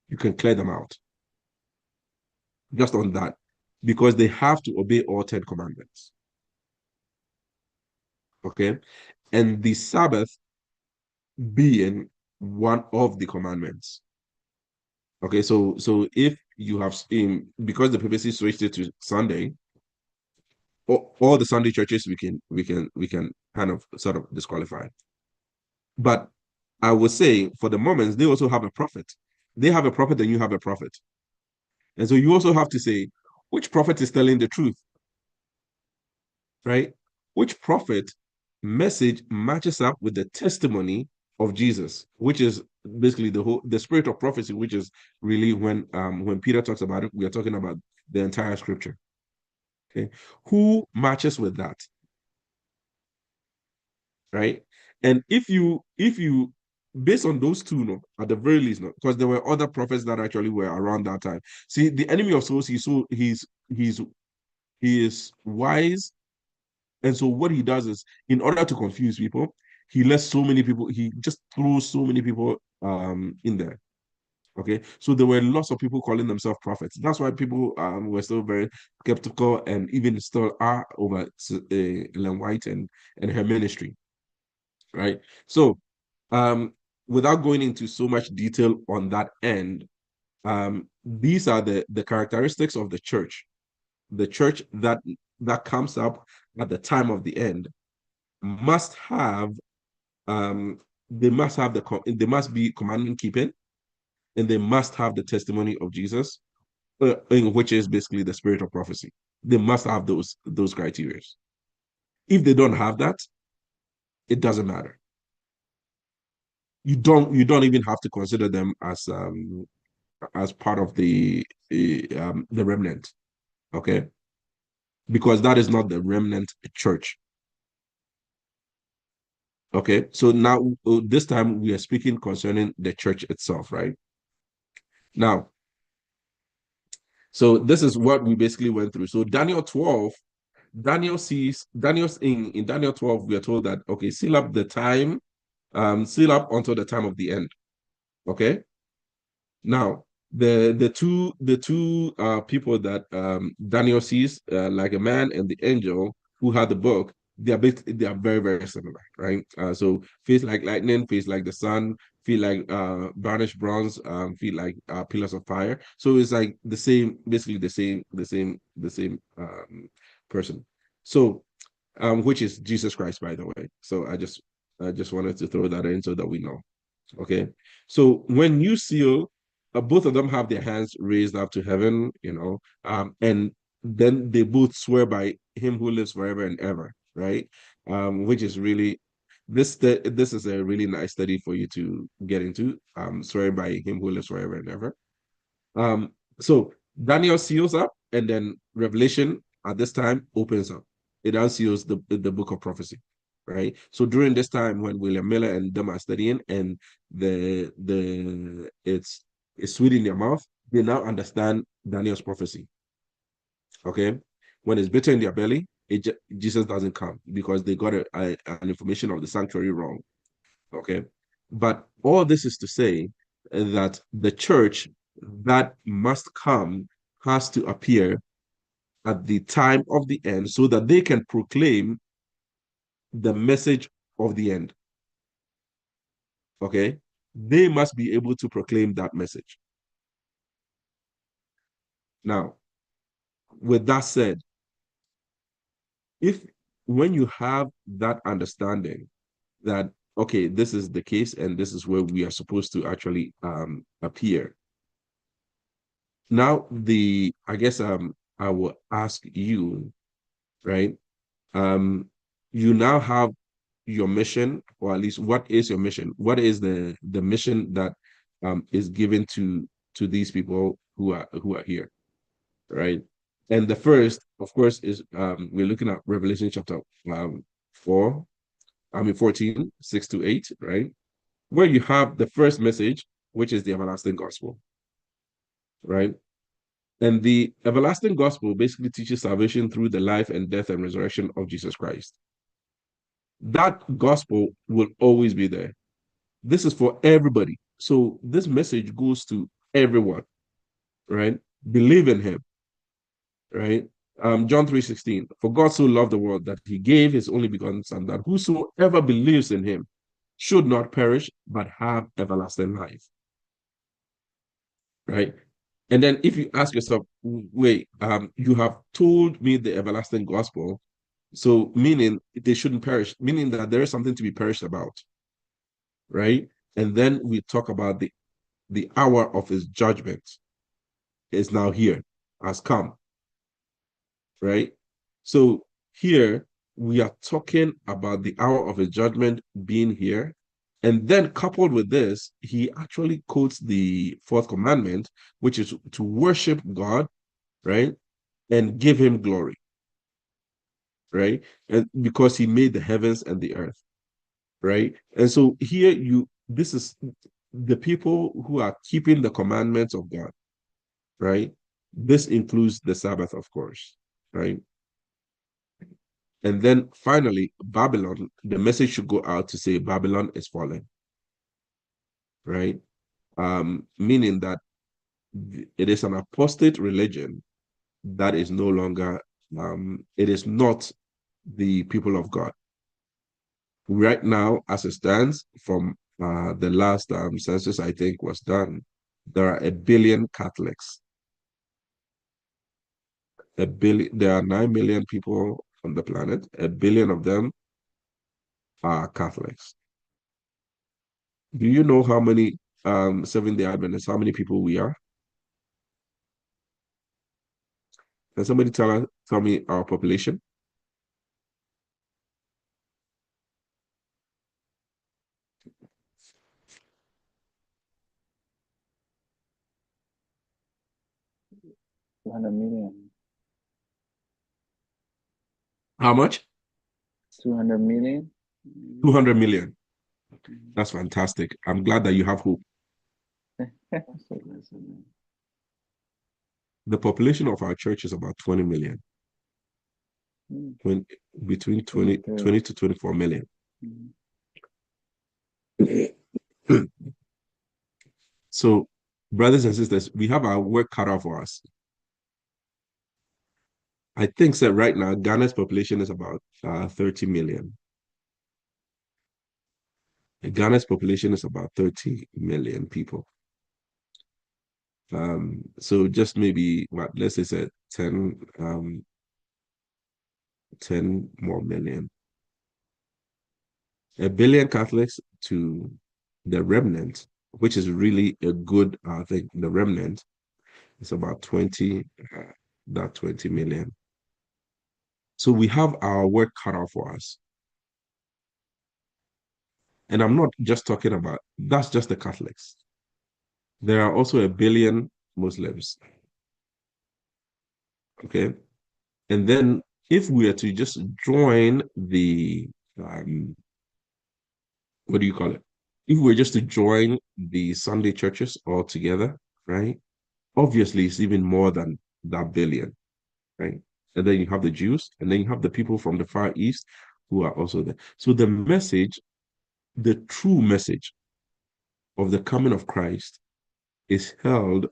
You can clear them out just on that because they have to obey all 10 commandments. Okay. And the Sabbath being one of the commandments. Okay. So if you have seen, because the PPC switched it to Sunday, all the Sunday churches we can kind of sort of disqualify. But I would say for the Mormons, they also have a prophet. They have a prophet and you have a prophet. And so you also have to say which prophet is telling the truth, right? Which prophet message matches up with the testimony of Jesus, which is basically the spirit of prophecy, which is really when Peter talks about it, we are talking about the entire scripture. Okay, who matches with that, right? And if you based on those two, no, at the very least, no, because there were other prophets that actually were around that time. See, the enemy of souls, he is wise. And so what he does is, in order to confuse people, he lets so many people, he just throws so many people in there. Okay. So there were lots of people calling themselves prophets. That's why people were still very skeptical and even still are over Ellen White and her ministry. Right. So without going into so much detail on that end, these are the characteristics of the church. The church that comes up at the time of the end must have they must have they must be commandment keeping, and they must have the testimony of Jesus, which is basically the spirit of prophecy. They must have those criteria. If they don't have that, it doesn't matter. You don't even have to consider them as part of the remnant, okay? Because that is not the remnant church. Okay, so now this time we are speaking concerning the church itself, right? Now, so this is what we basically went through. So Daniel 12, Daniel's in Daniel 12, we are told that okay, seal up the time, seal up until the time of the end. Okay. Now, the two people that Daniel sees, like a man and the angel who had the book, they are very very similar, right? So face like lightning, face like the sun, feel like burnished bronze, feel like pillars of fire. So it's like the same, basically the same person. So which is Jesus Christ, by the way. So I just wanted to throw that in so that we know. Okay. So when you seal, both of them have their hands raised up to heaven, and then they both swear by him who lives forever and ever, right? Which is really this is a really nice study for you to get into, swearing by him who lives forever and ever. So Daniel seals up, and then Revelation at this time opens up. It unseals the book of prophecy, right? So during this time when William Miller and them are studying, and it's sweet in their mouth, they now understand Daniel's prophecy. Okay, when it's bitter in their belly, Jesus doesn't come because they got an information of the sanctuary wrong. Okay, but all this is to say that the church that must come has to appear at the time of the end so that they can proclaim the message of the end. Okay, they must be able to proclaim that message. Now, with that said, if when you have that understanding that okay, this is the case and this is where we are supposed to actually appear. Now I guess I will ask you, right? You now have your mission, or at least what is your mission? What is the mission that is given to these people who are here, right? And the first, of course, is we're looking at Revelation chapter 14, 6 to 8, right? Where you have the first message, which is the everlasting gospel, right? And the everlasting gospel basically teaches salvation through the life and death and resurrection of Jesus Christ. That gospel will always be there. This is for everybody. So this message goes to everyone, right? Believe in him, right? John 3:16, for God so loved the world that he gave his only begotten son, that whosoever believes in him should not perish, but have everlasting life, right? And then if you ask yourself, wait, you have told me the everlasting gospel, so meaning they shouldn't perish, meaning that there is something to be perished about, right? And then we talk about the hour of his judgment is now here, has come, right? So here we are talking about the hour of his judgment being here. And then coupled with this, he actually quotes the fourth commandment, which is to worship God, right? And give him glory, right? And because he made the heavens and the earth, right? And so here this is the people who are keeping the commandments of God, right? This includes the Sabbath, of course, right? And then finally, Babylon, the message should go out to say Babylon is fallen, right? Meaning that it is an apostate religion that is no longer, it is not the people of God. Right now, as it stands, from the last census I think was done, there are 1 billion Catholics. There are 9 million people on the planet. 1 billion of them are Catholics. Do you know how many Seventh-day Adventists, how many people we are? Can somebody tell me our population? $200 million. How much? 200 million. 200 million. That's fantastic. I'm glad that you have hope. The population of our church is about 20 million. Between 20 to 24 million. So, brothers and sisters, we have our work cut out for us. I think that right now, Ghana's population is about 30 million. Ghana's population is about 30 million people. So just maybe, let's say 10 more million. 1 billion Catholics to the remnant, which is really a good thing. The remnant is about 20 million. So we have our work cut out for us. And I'm not just talking about, that's just the Catholics. There are also 1 billion Muslims. Okay. And then if we are to just join the what do you call it? If we're just to join the Sunday churches all together, right? Obviously, it's even more than that billion, right? And then you have the Jews, and then you have the people from the Far East who are also there. So the message, the true message of the coming of Christ is held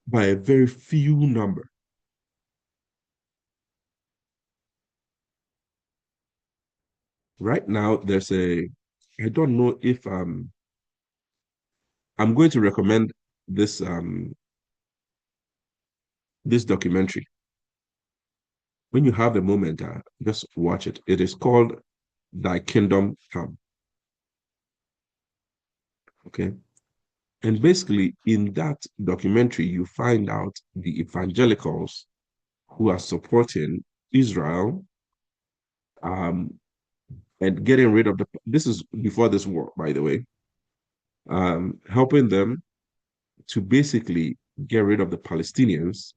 by a very few number. Right now, I don't know if I'm going to recommend this this documentary. When you have a moment, just watch it. It is called Thy Kingdom Come. Okay. And basically, in that documentary, you find out the evangelicals who are supporting Israel um, and getting rid of this is before this war, by the way, helping them to basically get rid of the Palestinians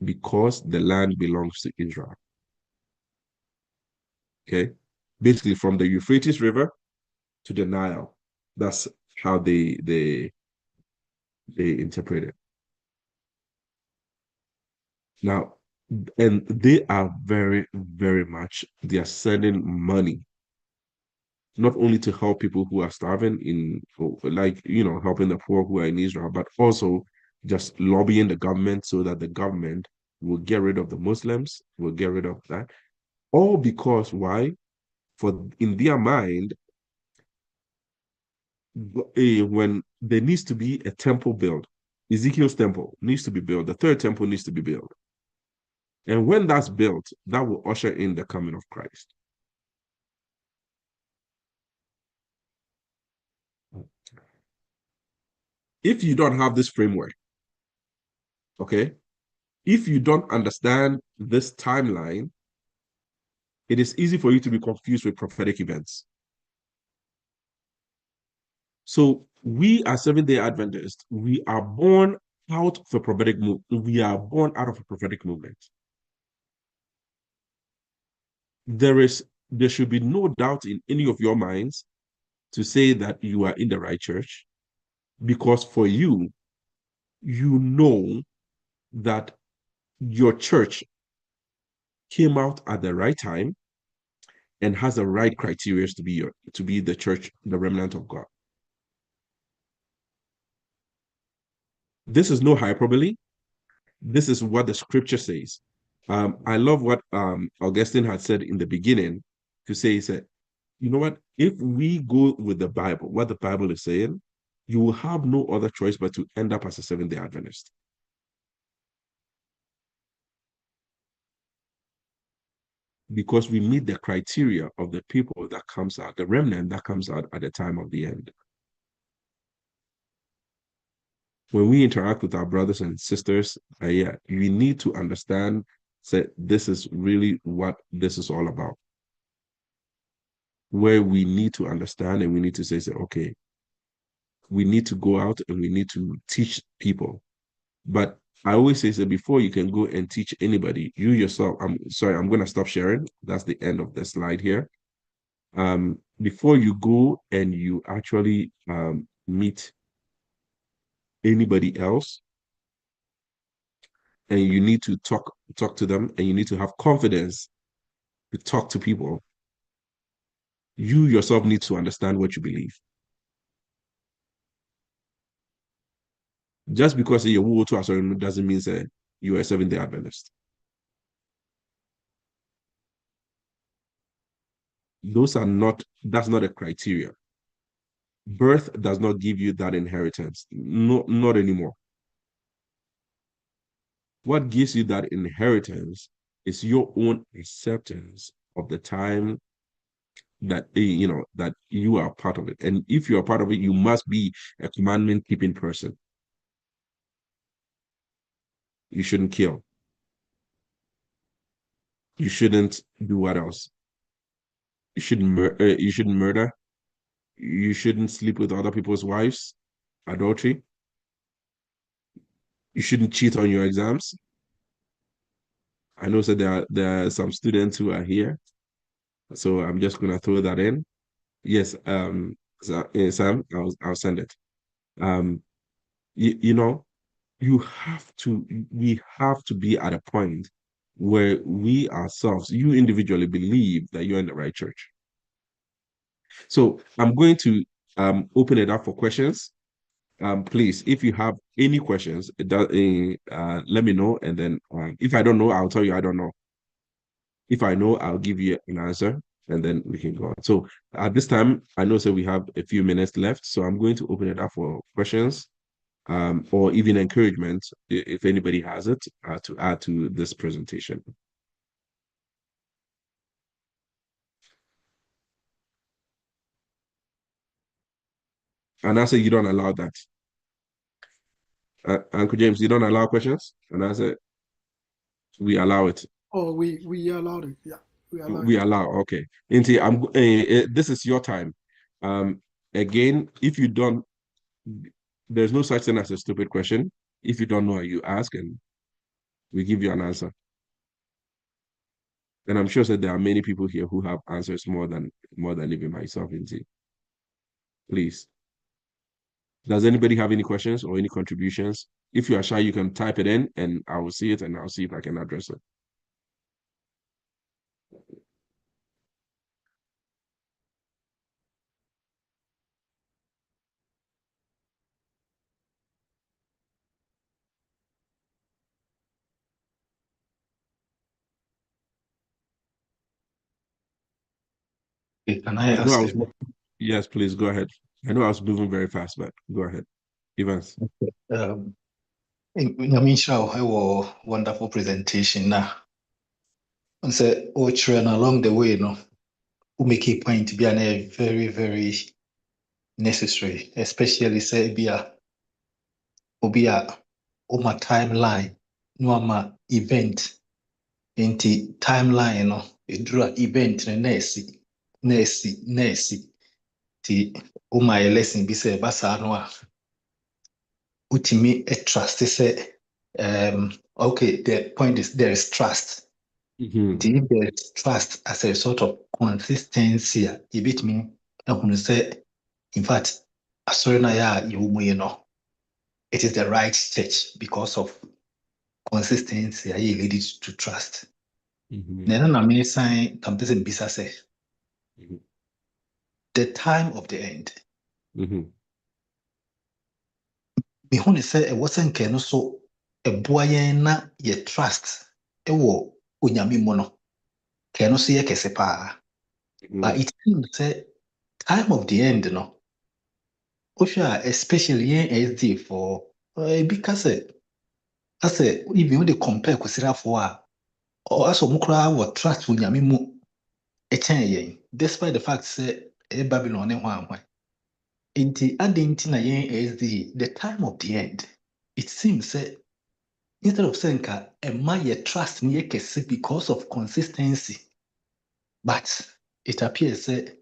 because the land belongs to Israel. Okay. Basically, from the Euphrates River to the Nile. That's how they interpret it. Now, and they are very, very much, they are sending money, not only to help people who are starving like, helping the poor who are in Israel, but also just lobbying the government so that the government will get rid of the Muslims, will get rid of that. All because why? For in their mind, when there needs to be a temple built, Ezekiel's temple needs to be built, the third temple needs to be built. And when that's built, that will usher in the coming of Christ. If you don't have this framework, okay, if you don't understand this timeline, it is easy for you to be confused with prophetic events. So we as Seventh-day Adventists, we are born out of a prophetic movement. We are born out of a prophetic movement. There should be no doubt in any of your minds to say that you are in the right church, because for you, you know that your church came out at the right time and has the right criteria to be the church, the remnant of God. This is no hyperbole. This is what the scripture says. I love what Augustine had said in the beginning, to say, he said, you know what? If we go with the Bible, what the Bible is saying, you will have no other choice but to end up as a Seventh-day Adventist. Because we meet the criteria of the people that comes out, the remnant that comes out at the time of the end. When we interact with our brothers and sisters, yeah, we need to understand that this is really what this is all about. Where we need to understand and we need to say, okay, we need to go out and we need to teach people. But I always say that before you can go and teach anybody, you yourself, I'm sorry, I'm going to stop sharing. That's the end of the slide here. Before you go and you actually meet anybody else, and you need to talk to them, and you need to have confidence to talk to people, you yourself need to understand what you believe. Just because you're woo to a doesn't mean that you are a Seventh-day Adventist. That's not a criteria. Birth does not give you that inheritance. No, not anymore. What gives you that inheritance is your own acceptance of the time that that you are part of it. And if you are part of it, you must be a commandment keeping person. You shouldn't kill. You shouldn't do what else? You shouldn't murder. You shouldn't sleep with other people's wives. Adultery. You shouldn't cheat on your exams. I know that there are some students who are here, so I'm just gonna throw that in. Yes, Sam, I'll send it. Um, you know, we have to be at a point where we ourselves, you individually, believe that you're in the right church. So I'm going to open it up for questions. Please, if you have any questions, let me know, and then if I don't know, I'll tell you I don't know. If I know, I'll give you an answer, and then we can go on. So at this time, I know we have a few minutes left, so I'm going to open it up for questions, or even encouragement if anybody has it to add to this presentation. And I say you don't allow that. Uncle James, you don't allow questions? And I said, we allow it. Oh, we allowed it. Yeah, we allowed We it. allow. Okay. Inti, this is your time. Again, if you don't, there's no such thing as a stupid question. If you don't know, you ask, and we give you an answer. And I'm sure that there are many people here who have answers more than even myself, Inti. Please. Does anybody have any questions or any contributions? If you are shy, you can type it in, and I will see it, and I'll see if I can address it. Can I I know I ask was. them? Yes, please go ahead. I know I was moving very fast, but go ahead. Evans. Nyamisha, a wonderful presentation. Now, and say, oh, children, along the way, we make a point to be very, very necessary, especially say, be a my timeline, no, my event, into timeline, it draw event, nurse, my lesson be say, basa, no, ultimate trust, say, okay, the point is there is trust. If there's trust as a sort of consistency, you beat me, I'm going to say, in fact, it is the right church because of consistency. I lead it to trust. Then I may sign something bisa say the time of the end. Me who say it wasn't can so a boy na ye trust. Ewo unyami mono. Can see a kesepa. But it seems say time of the end, Osha, especially in SD for because I say if you compare Kusira for or as Mukra what trust with Yamimu a despite the fact say Babylon and one. Inti adding na yen SD the time of the end. It seems say instead of saying a trust me because of consistency, but it appears say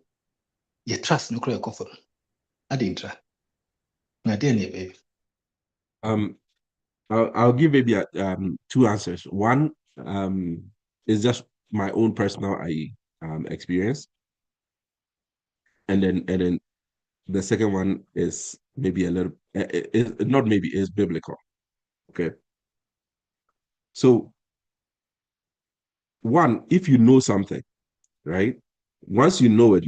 you trust nuclear coffin. I didn't try. I didn't baby. I'll give maybe two answers. One is just my own personal experience, and then the second one is maybe a little not maybe is biblical. Okay. So one, if you know something, right? Once you know it,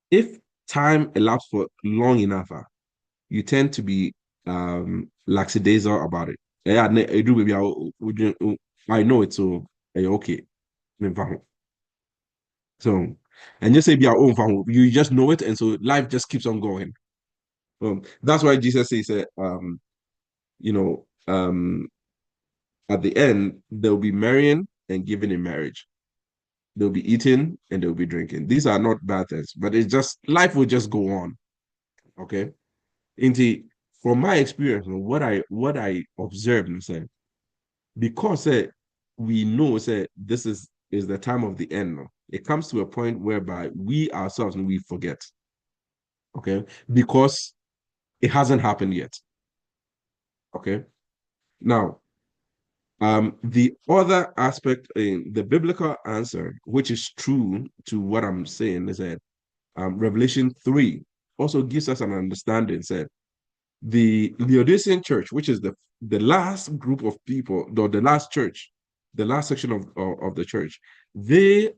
if time elapsed for long enough, you tend to be lackadaisical about it. Yeah, I do maybe I know it, so okay. So, and just say be our own family. You just know it, and so life just keeps on going. That's why Jesus says that you know, at the end they'll be marrying and giving in marriage. They'll be eating and they'll be drinking. These are not bad things, but it's just life will just go on. Okay. From my experience, what I observed and said, because we know this is the time of the end. It comes to a point whereby we ourselves we forget. Okay, because it hasn't happened yet. Okay, now The other aspect in the biblical answer, which is true to what I'm saying, is that Revelation 3 also gives us an understanding. Said the Laodicean church, which is the last group of people, or the last church, the last section of the church, they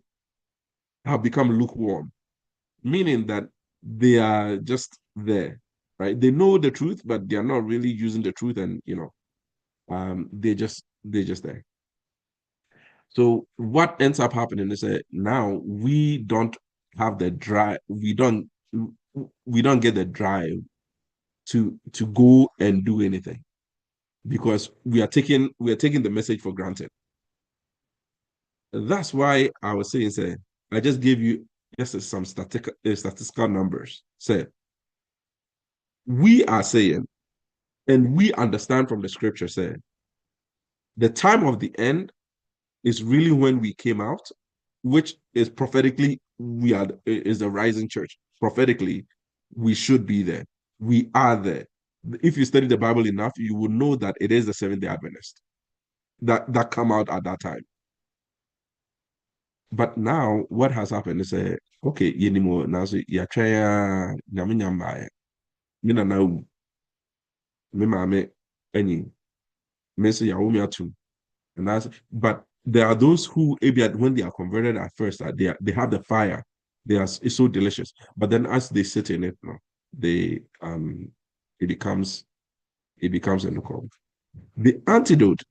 have become lukewarm, meaning that they are just there, right? They know the truth, but they are not really using the truth, and they're just there. So what ends up happening is that now we don't have the drive, we don't get the drive to go and do anything, because we are taking the message for granted. That's why I was saying, say, I just gave you just some statistical numbers. Say, we are saying, and we understand from the scripture, say, the time of the end is really when we came out, which is prophetically, is a rising church. Prophetically, we should be there. We are there. If you study the Bible enough, you will know that it is the Seventh-day Adventist that come out at that time. But now, what has happened is, okay, yenimo now so ya try nyame nyamba me na now me mame any me so ya womi atum, and that's, but there are those who maybe when they are converted at first, they have the fire, it's so delicious, but then as they sit in it, they it becomes a lukewarm. The antidote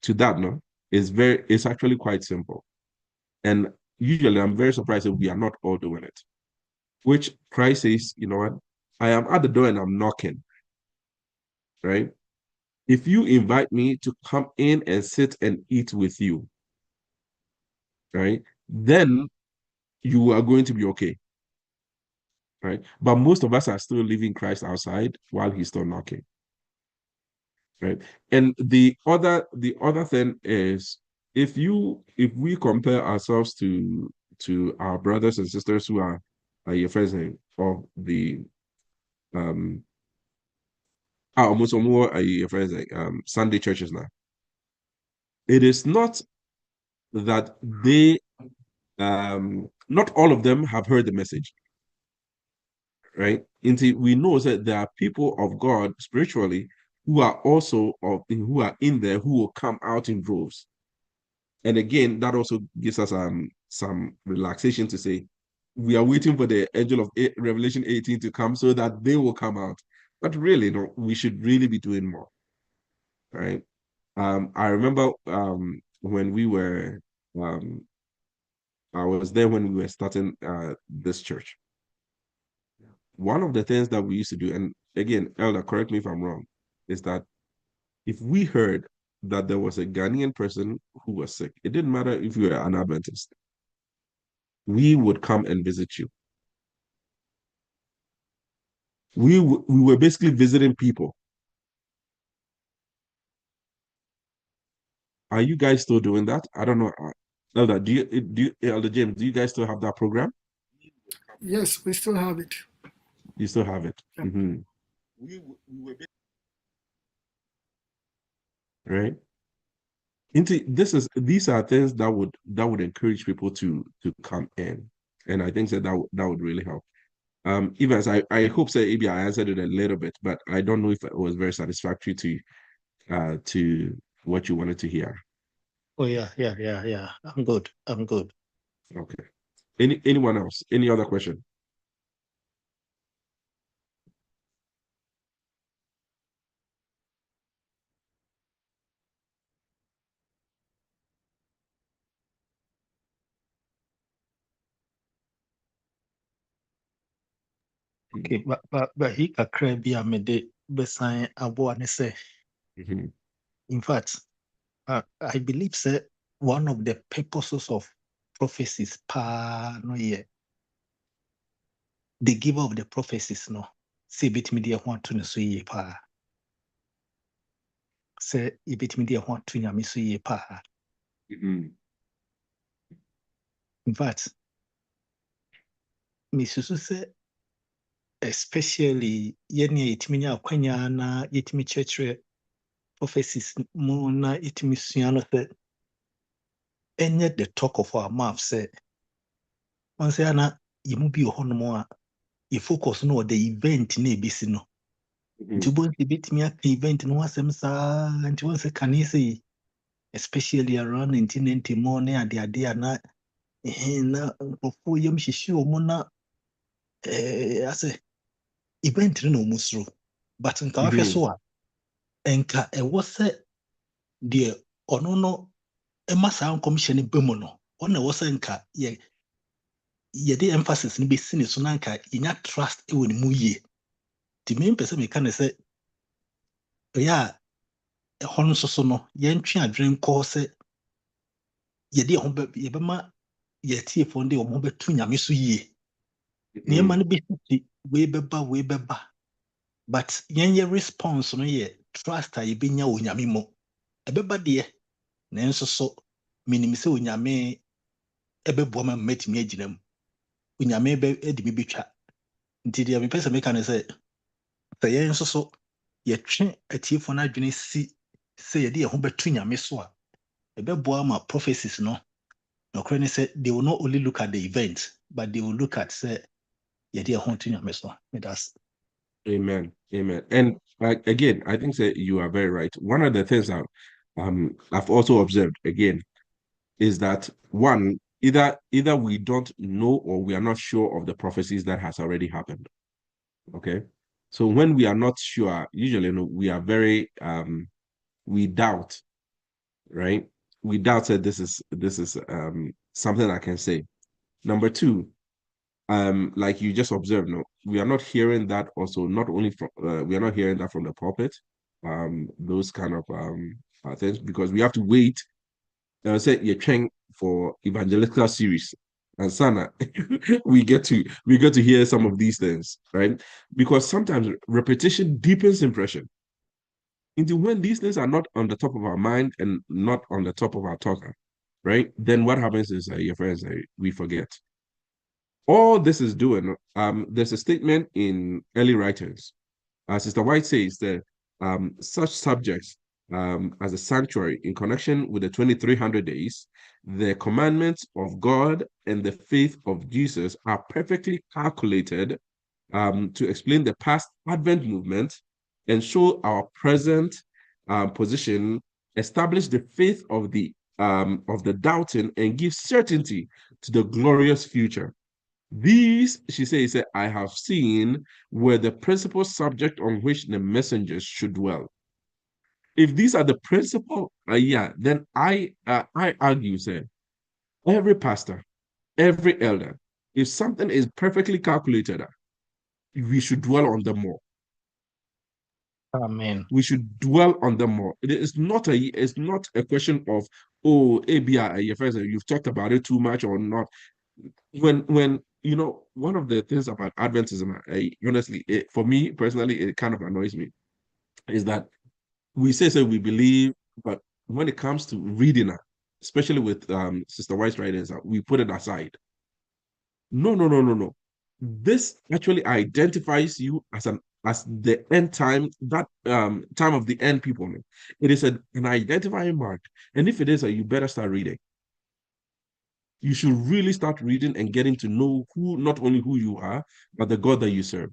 to that is actually quite simple. And usually I'm very surprised that we are not all doing it. Which Christ says, you know what? I am at the door and I'm knocking. Right? If you invite me to come in and sit and eat with you, right, then you are going to be okay. Right? But most of us are still leaving Christ outside while he's still knocking. Right? And the other thing is, if we compare ourselves to our brothers and sisters who are your friends of the almost more your friends Sunday churches now, it is not that they not all of them have heard the message, right? Until we know that there are people of God spiritually who are also who are in there, who will come out in droves. And again, that also gives us some relaxation to say we are waiting for the angel of Revelation 18 to come so that they will come out. But really, no, we should really be doing more, right? I remember when we were I was there when we were starting this church. One of the things that we used to do, and again, Elder, correct me if I'm wrong, is that if we heard that there was a Ghanaian person who was sick, it didn't matter if you were an Adventist, we would come and visit you. We were basically visiting people. Are you guys still doing that? I don't know. Elder, Elder James, do you guys still have that program? Yes, we still have it. You still have it. Yeah. Mm-hmm. Right. These are things that would encourage people to come in, and I think that would really help. Even as I hope that maybe I answered it a little bit, but I don't know if it was very satisfactory to what you wanted to hear. Oh yeah. I'm good. Okay. Anyone else? Any other question? Okay, but he kakra bi a mede besan aboa ne say. In fact, I believe that one of the purposes of prophecies no yeah, the giver of the prophecies no say bit media want to no so ye pa say bit media want to nyame so ye pa. In fact, misusu say especially yɛne yɛtumi nya akwanya na yɛtumi kyerɛkyerɛ prophecies mu na itimi sua no sɛ ɛnyɛ the talk of our mouth sɛ wɔn sɛ ana yɛmu bi wɔ hɔnom a yɛ focus no wɔ the event na ebesi no nti wɔn sɛ ebetumi aka event no ho asɛm saa nti wɔn sɛ kane sɛ especially around 1990 mu ne ade a na nkurɔfoɔ yam hyehye wɔn na asɛ event no na wɔn soro but nka wahwɛ so a nka ɛwɔ sɛ deɛ ɔno no ɛma saa nkɔmhyɛ no ba mu no ɔna ɛwɔ sɛ nka yɛde emphasis no bɛsi ne so na nka yɛnya trust ɛwɔ ne mu yie nti mempɛ sɛ meka ne sɛ ɛyɛ a ɛhɔ no nso so no yɛntwe adwene nkɔ sɛ yɛde yɛbɛma yɛtiefoɔ no de wɔn ho bɛto nyame so yie nneɛma no bɛsisi wei bɛba but yɛnyɛ response no yɛ trust a yɛbɛnya wɔ nyame mu ɛbɛba deɛ nanso so menim sɛ onyame ɛbɛboa ma mmatumi agyina mu onyame ɛde me bɛtwa nti deɛ mepɛ sɛ meka ne sɛ yɛn nso so yɛtwe atiefoɔ no adwene si sɛ yɛde yɛn ho bɛto nyame so a ɛbɛboa ma prophecies no nokorɛ ne sɛ they will not only look at the event but they will look at sɛ yɛde yɛn ho to nyame so that's Amen. And again, I think that you are very right. One of the things that I've also observed again is that one, either we don't know or we are not sure of the prophecies that has already happened. Okay, so when we are not sure, usually we are very we doubt, right? We doubt that this is something I can say. Number two, like you just observed, we are not hearing that also, not only from we are not hearing that from the pulpit, those kind of things, because we have to wait say you're trying for evangelical series and sana we get to hear some of these things, right? Because sometimes repetition deepens impression. Into when these things are not on the top of our mind and not on the top of our talker, right? Then what happens is your friends we forget. All this is doing, there's a statement in early writings. Sister White says that such subjects as a sanctuary in connection with the 2300 days, the commandments of God and the faith of Jesus are perfectly calculated to explain the past Advent movement and show our present position, establish the faith of the doubting, and give certainty to the glorious future. These, she says, I have seen were the principal subject on which the messengers should dwell. If these are the principal, then I argue, say, every pastor, every elder, if something is perfectly calculated, we should dwell on them more. Amen. We should dwell on them more. It's not a question of, oh, ABI, you've talked about it too much or not. When one of the things about Adventism, honestly, for me personally, it kind of annoys me, is that we say we believe, but when it comes to reading it, especially with Sister White's writings, we put it aside. No. This actually identifies you as the end time, that time of the end people. It is an identifying mark. And if it is, you better start reading. You should really start reading and getting to know not only who you are, but the God that you serve,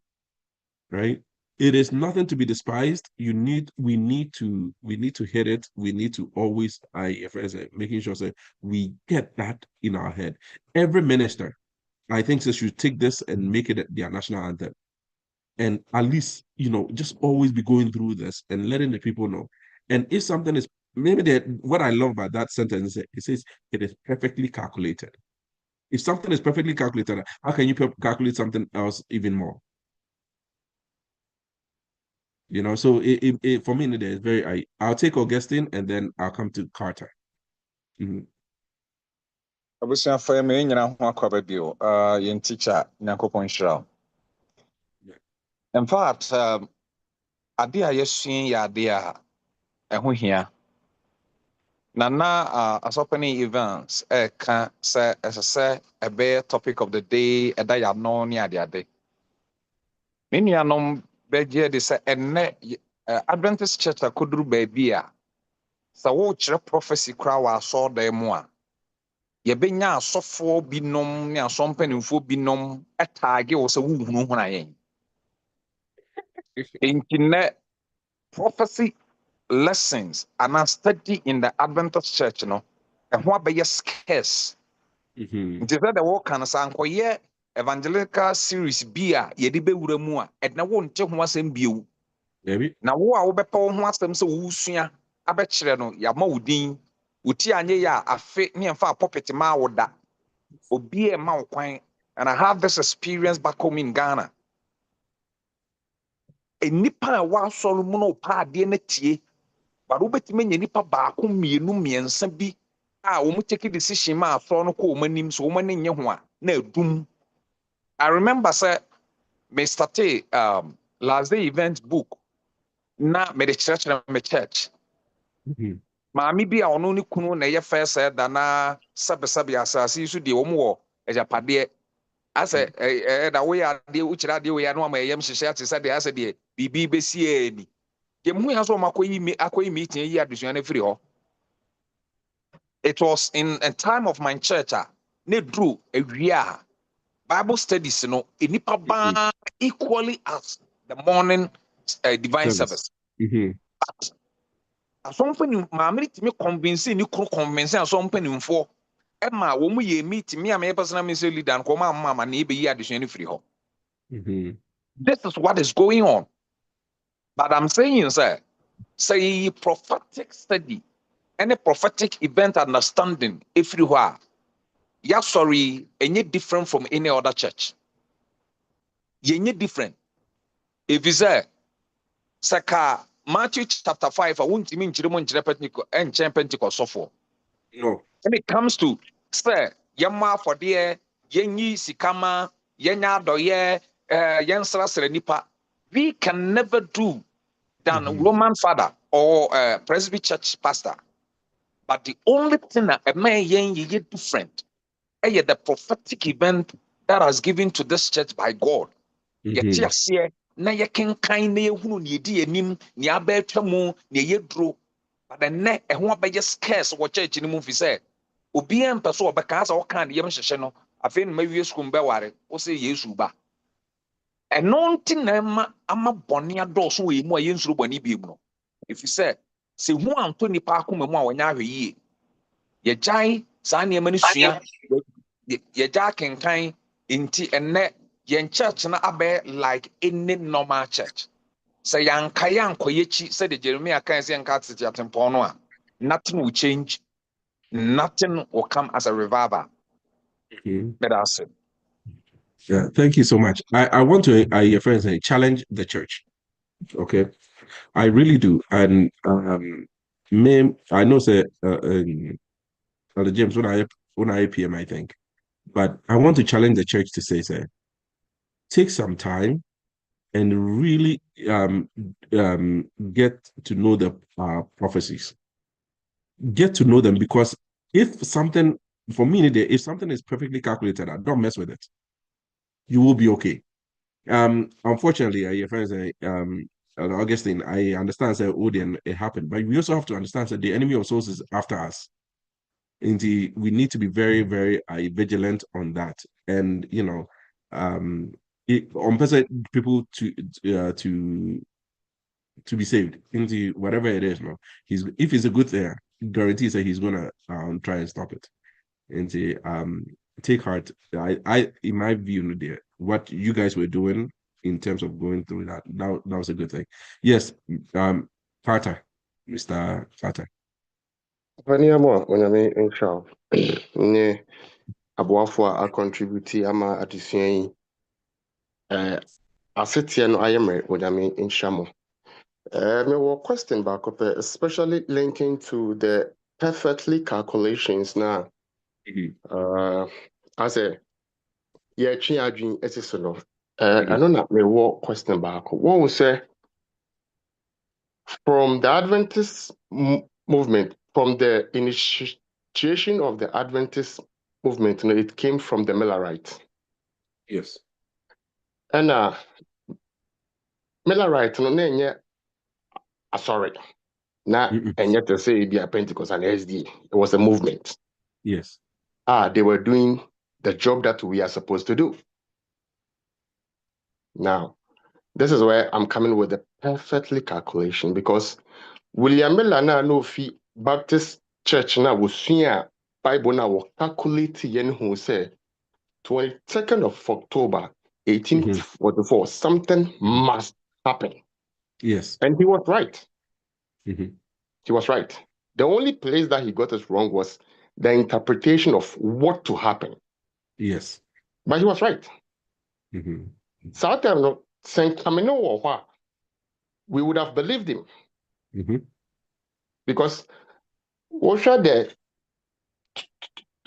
right? It is nothing to be despised. We need to hit it. We need to always, making sure that we get that in our head. Every minister, I think, they should take this and make it their national anthem. And at least, just always be going through this and letting the people know. And if something is, what I love about that sentence, it says it is perfectly calculated. If something is perfectly calculated, how can you calculate something else even more? So it for me, it is very, I'll take Augustine and then I'll come to Carter. Teacher, in fact, idea yesua ya idea eho hia nana as opening events can say a bear topic of the day e da ya no ni ade ade me nuanom begye de say enne Adventist Church akoduru baabi a sa wo kyerɛ prophecy kra wa asɔ dan mu a yɛbɛnya asɔfoɔ binom ne asɔmpanimfoɔ binom ɛtaage wo sɛ wohunu huna yɛn enti nɛ prophecy lessons and a study in the Adventist Church no ɛho abɛyɛ scarce nti sɛ de wo kan sa nkɔyɛ evangelical series bi a yɛde bɛwura mu a ɛdna wo nte ho asɛm bio na wo a wobɛpɛ wo ho asɛm sɛ wo sua abɛkyerɛ no yɛama wo din wotie anye yɛ a afe ne ɛmfa puppet ma wo da obi ma wo kwan and I have this experience back home in Ghana enipa a wasɔre mu no pa adeɛ na tie but wobɛtumi nya nipa baako mmienu mmiɛnsa bi a wɔn take decision ma asɔre no kɔ wɔn anim so wɔn ani nye ho a na adum I remember say me starte last day event book na me de kyerɛkyerɛ me church maame bi a ɔno ne kunu na ɛyɛ fɛ sɛ da na sɛbesɛbe asase so deɛ wɔn wɔ agyapadeɛ asɛ da wo yɛ adeɛ wokyerɛ adeɛ wo yɛ no ama ɛyɛm hyehyɛ ate sɛ deɛ asɛ deɛ biribi bɛsie ni deɛ mu yɛ so ɔmo akɔyi meeting yi adesua no firi hɔ it was in a time of my church a ne duro awia a Bible studies no enipa baa equally as the morning divine service asɔmpani maame timi convince ni kuro convince asɔmpanimfoɔ ɛma wɔn mu yɛ meet me a me personal ministry leader no kɔma mama na ebe yi adesua no firi hɔ this is what is going on but I'm saying say prophetic study any prophetic event understanding every hɔ a yeah sorry any different from any other church yenye different if you say saka Matthew chapter 5 I won't mean Pentecost for no when it comes to say yama for there yenyi sikama yenya doye yensra serenipa we can never do than Roman father or Presby church pastor but the only thing that a man yenyi different the prophetic event that has given to this church by God. Yet na yekenkan na yehunu ne yedi anim ne abetwa mu ne yedro but the ne ehho abeye scarce wo church ni mu fi say obi en peso obeka asa wo kan ne yem hyehye no afi no mawie skum be ware wo say Yesu ba eno nti na ma ama bone adoso we mu a yensuro bone bi mu no if you say se hu anto nipa akoma mu a wonya ahwe yie ye jai sa ne ma ni sua ye ja kenkan inti enne yen church na abe like any normal church say yankoyechi said the Jeremiah kan say yanka tete atempo no a nothing will change nothing will come as a revival that's it. Yeah, thank you so much. I want to your friends say challenge the church. Okay, I really do. And I know say Brother James when I PM I think, but I want to challenge the church to say take some time and really get to know the prophecies. Get to know them, because if something for me if something is perfectly calculated, don't mess with it. You will be okay. Unfortunately, your friends Augustine, I understand that Odin it happened, but we also have to understand that the enemy of souls is after us. Indeed, we need to be very, very vigilant on that. And on people to be saved into whatever it is. No, if it's a good thing, guarantees that he's gonna try and stop it. And take heart. I in my view, what you guys were doing in terms of going through that was a good thing. Yes, Carter, Mr. Carter. Amoah, onyame nhwa nye aboafo a contribute ama adesua yi asetie no ayemre onyame nhwa mo me wo question back up, especially linking to the perfectly calculations now. As a twi adwin esiso no I know that me wo question back. What we say from the Adventist movement, from the initiation of the Adventist movement, it came from the Millerites. Yes. And Millerite no nenye sorry. Now, and yet to say be a Pentecost and SDA, it was a movement. Yes. They were doing the job that we are supposed to do. Now, this is where I'm coming with the perfectly calculation, because William Miller na no fi Baptist Church na was here Bible na will calculate yen who say 22nd of October 1844 something must happen. Yes. And he was right. He was right. The only place that he got us wrong was the interpretation of what to happen. Yes. But he was right. So I tell you, Saint Camino or what, we would have believed him. Because what are the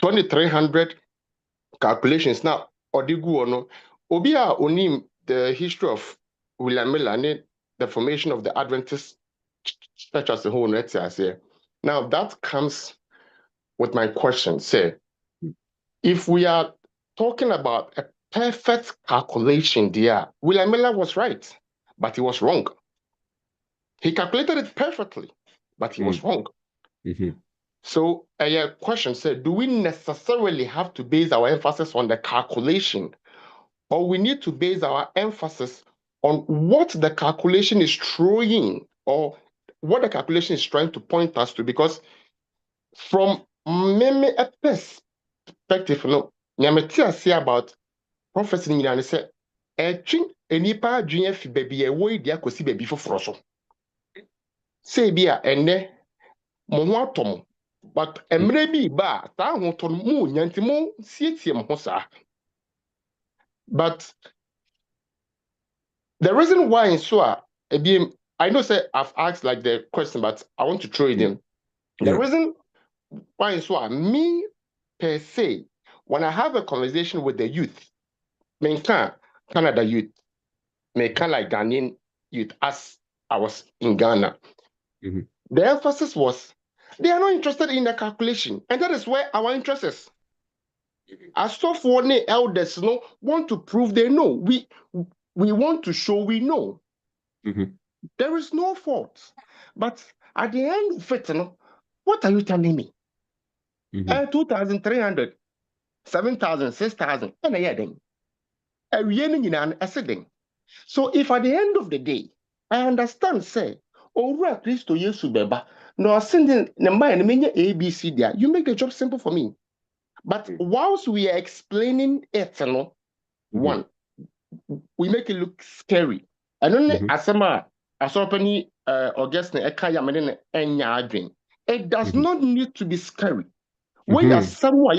2300 calculations now? Odigu no Obia onim the history of William Miller, the formation of the Adventist Church as a whole. Now that comes with my question. Say, if we are talking about a perfect calculation, dear, William Miller was right, but he was wrong. He calculated it perfectly, but he was wrong. So a question said, do we necessarily have to base our emphasis on the calculation, or we need to base our emphasis on what the calculation is throwing, or what the calculation is trying to point us to? Because from many a perspective, say about prophecy and say, enipa adwene fi baby e wo dia kosi baby foforo so. Say bia ene mo ho atom, but emre bi ba ta ho to mo nyanti mo sietie mo ho sa. But the reason why in so I know say I've asked like the question, but I want to throw it in. The reason why in so me per se, when I have a conversation with the youth, me can Canada youth, me can like Ghanaian youth as I was in Ghana. The emphasis was they are not interested in the calculation, and that is where our interest is. As so for the elders want to prove they know. We want to show we know. There is no fault. But at the end of it, what are you telling me? 2,300, 7,000, 6,000, and a year then. So if at the end of the day, I understand, say, over Christo Yesu Beba, no sending the mind ABC there, you make the job simple for me. But whilst we are explaining it, one, we make it look scary. And only asema asopani August it does not need to be scary. When you are someone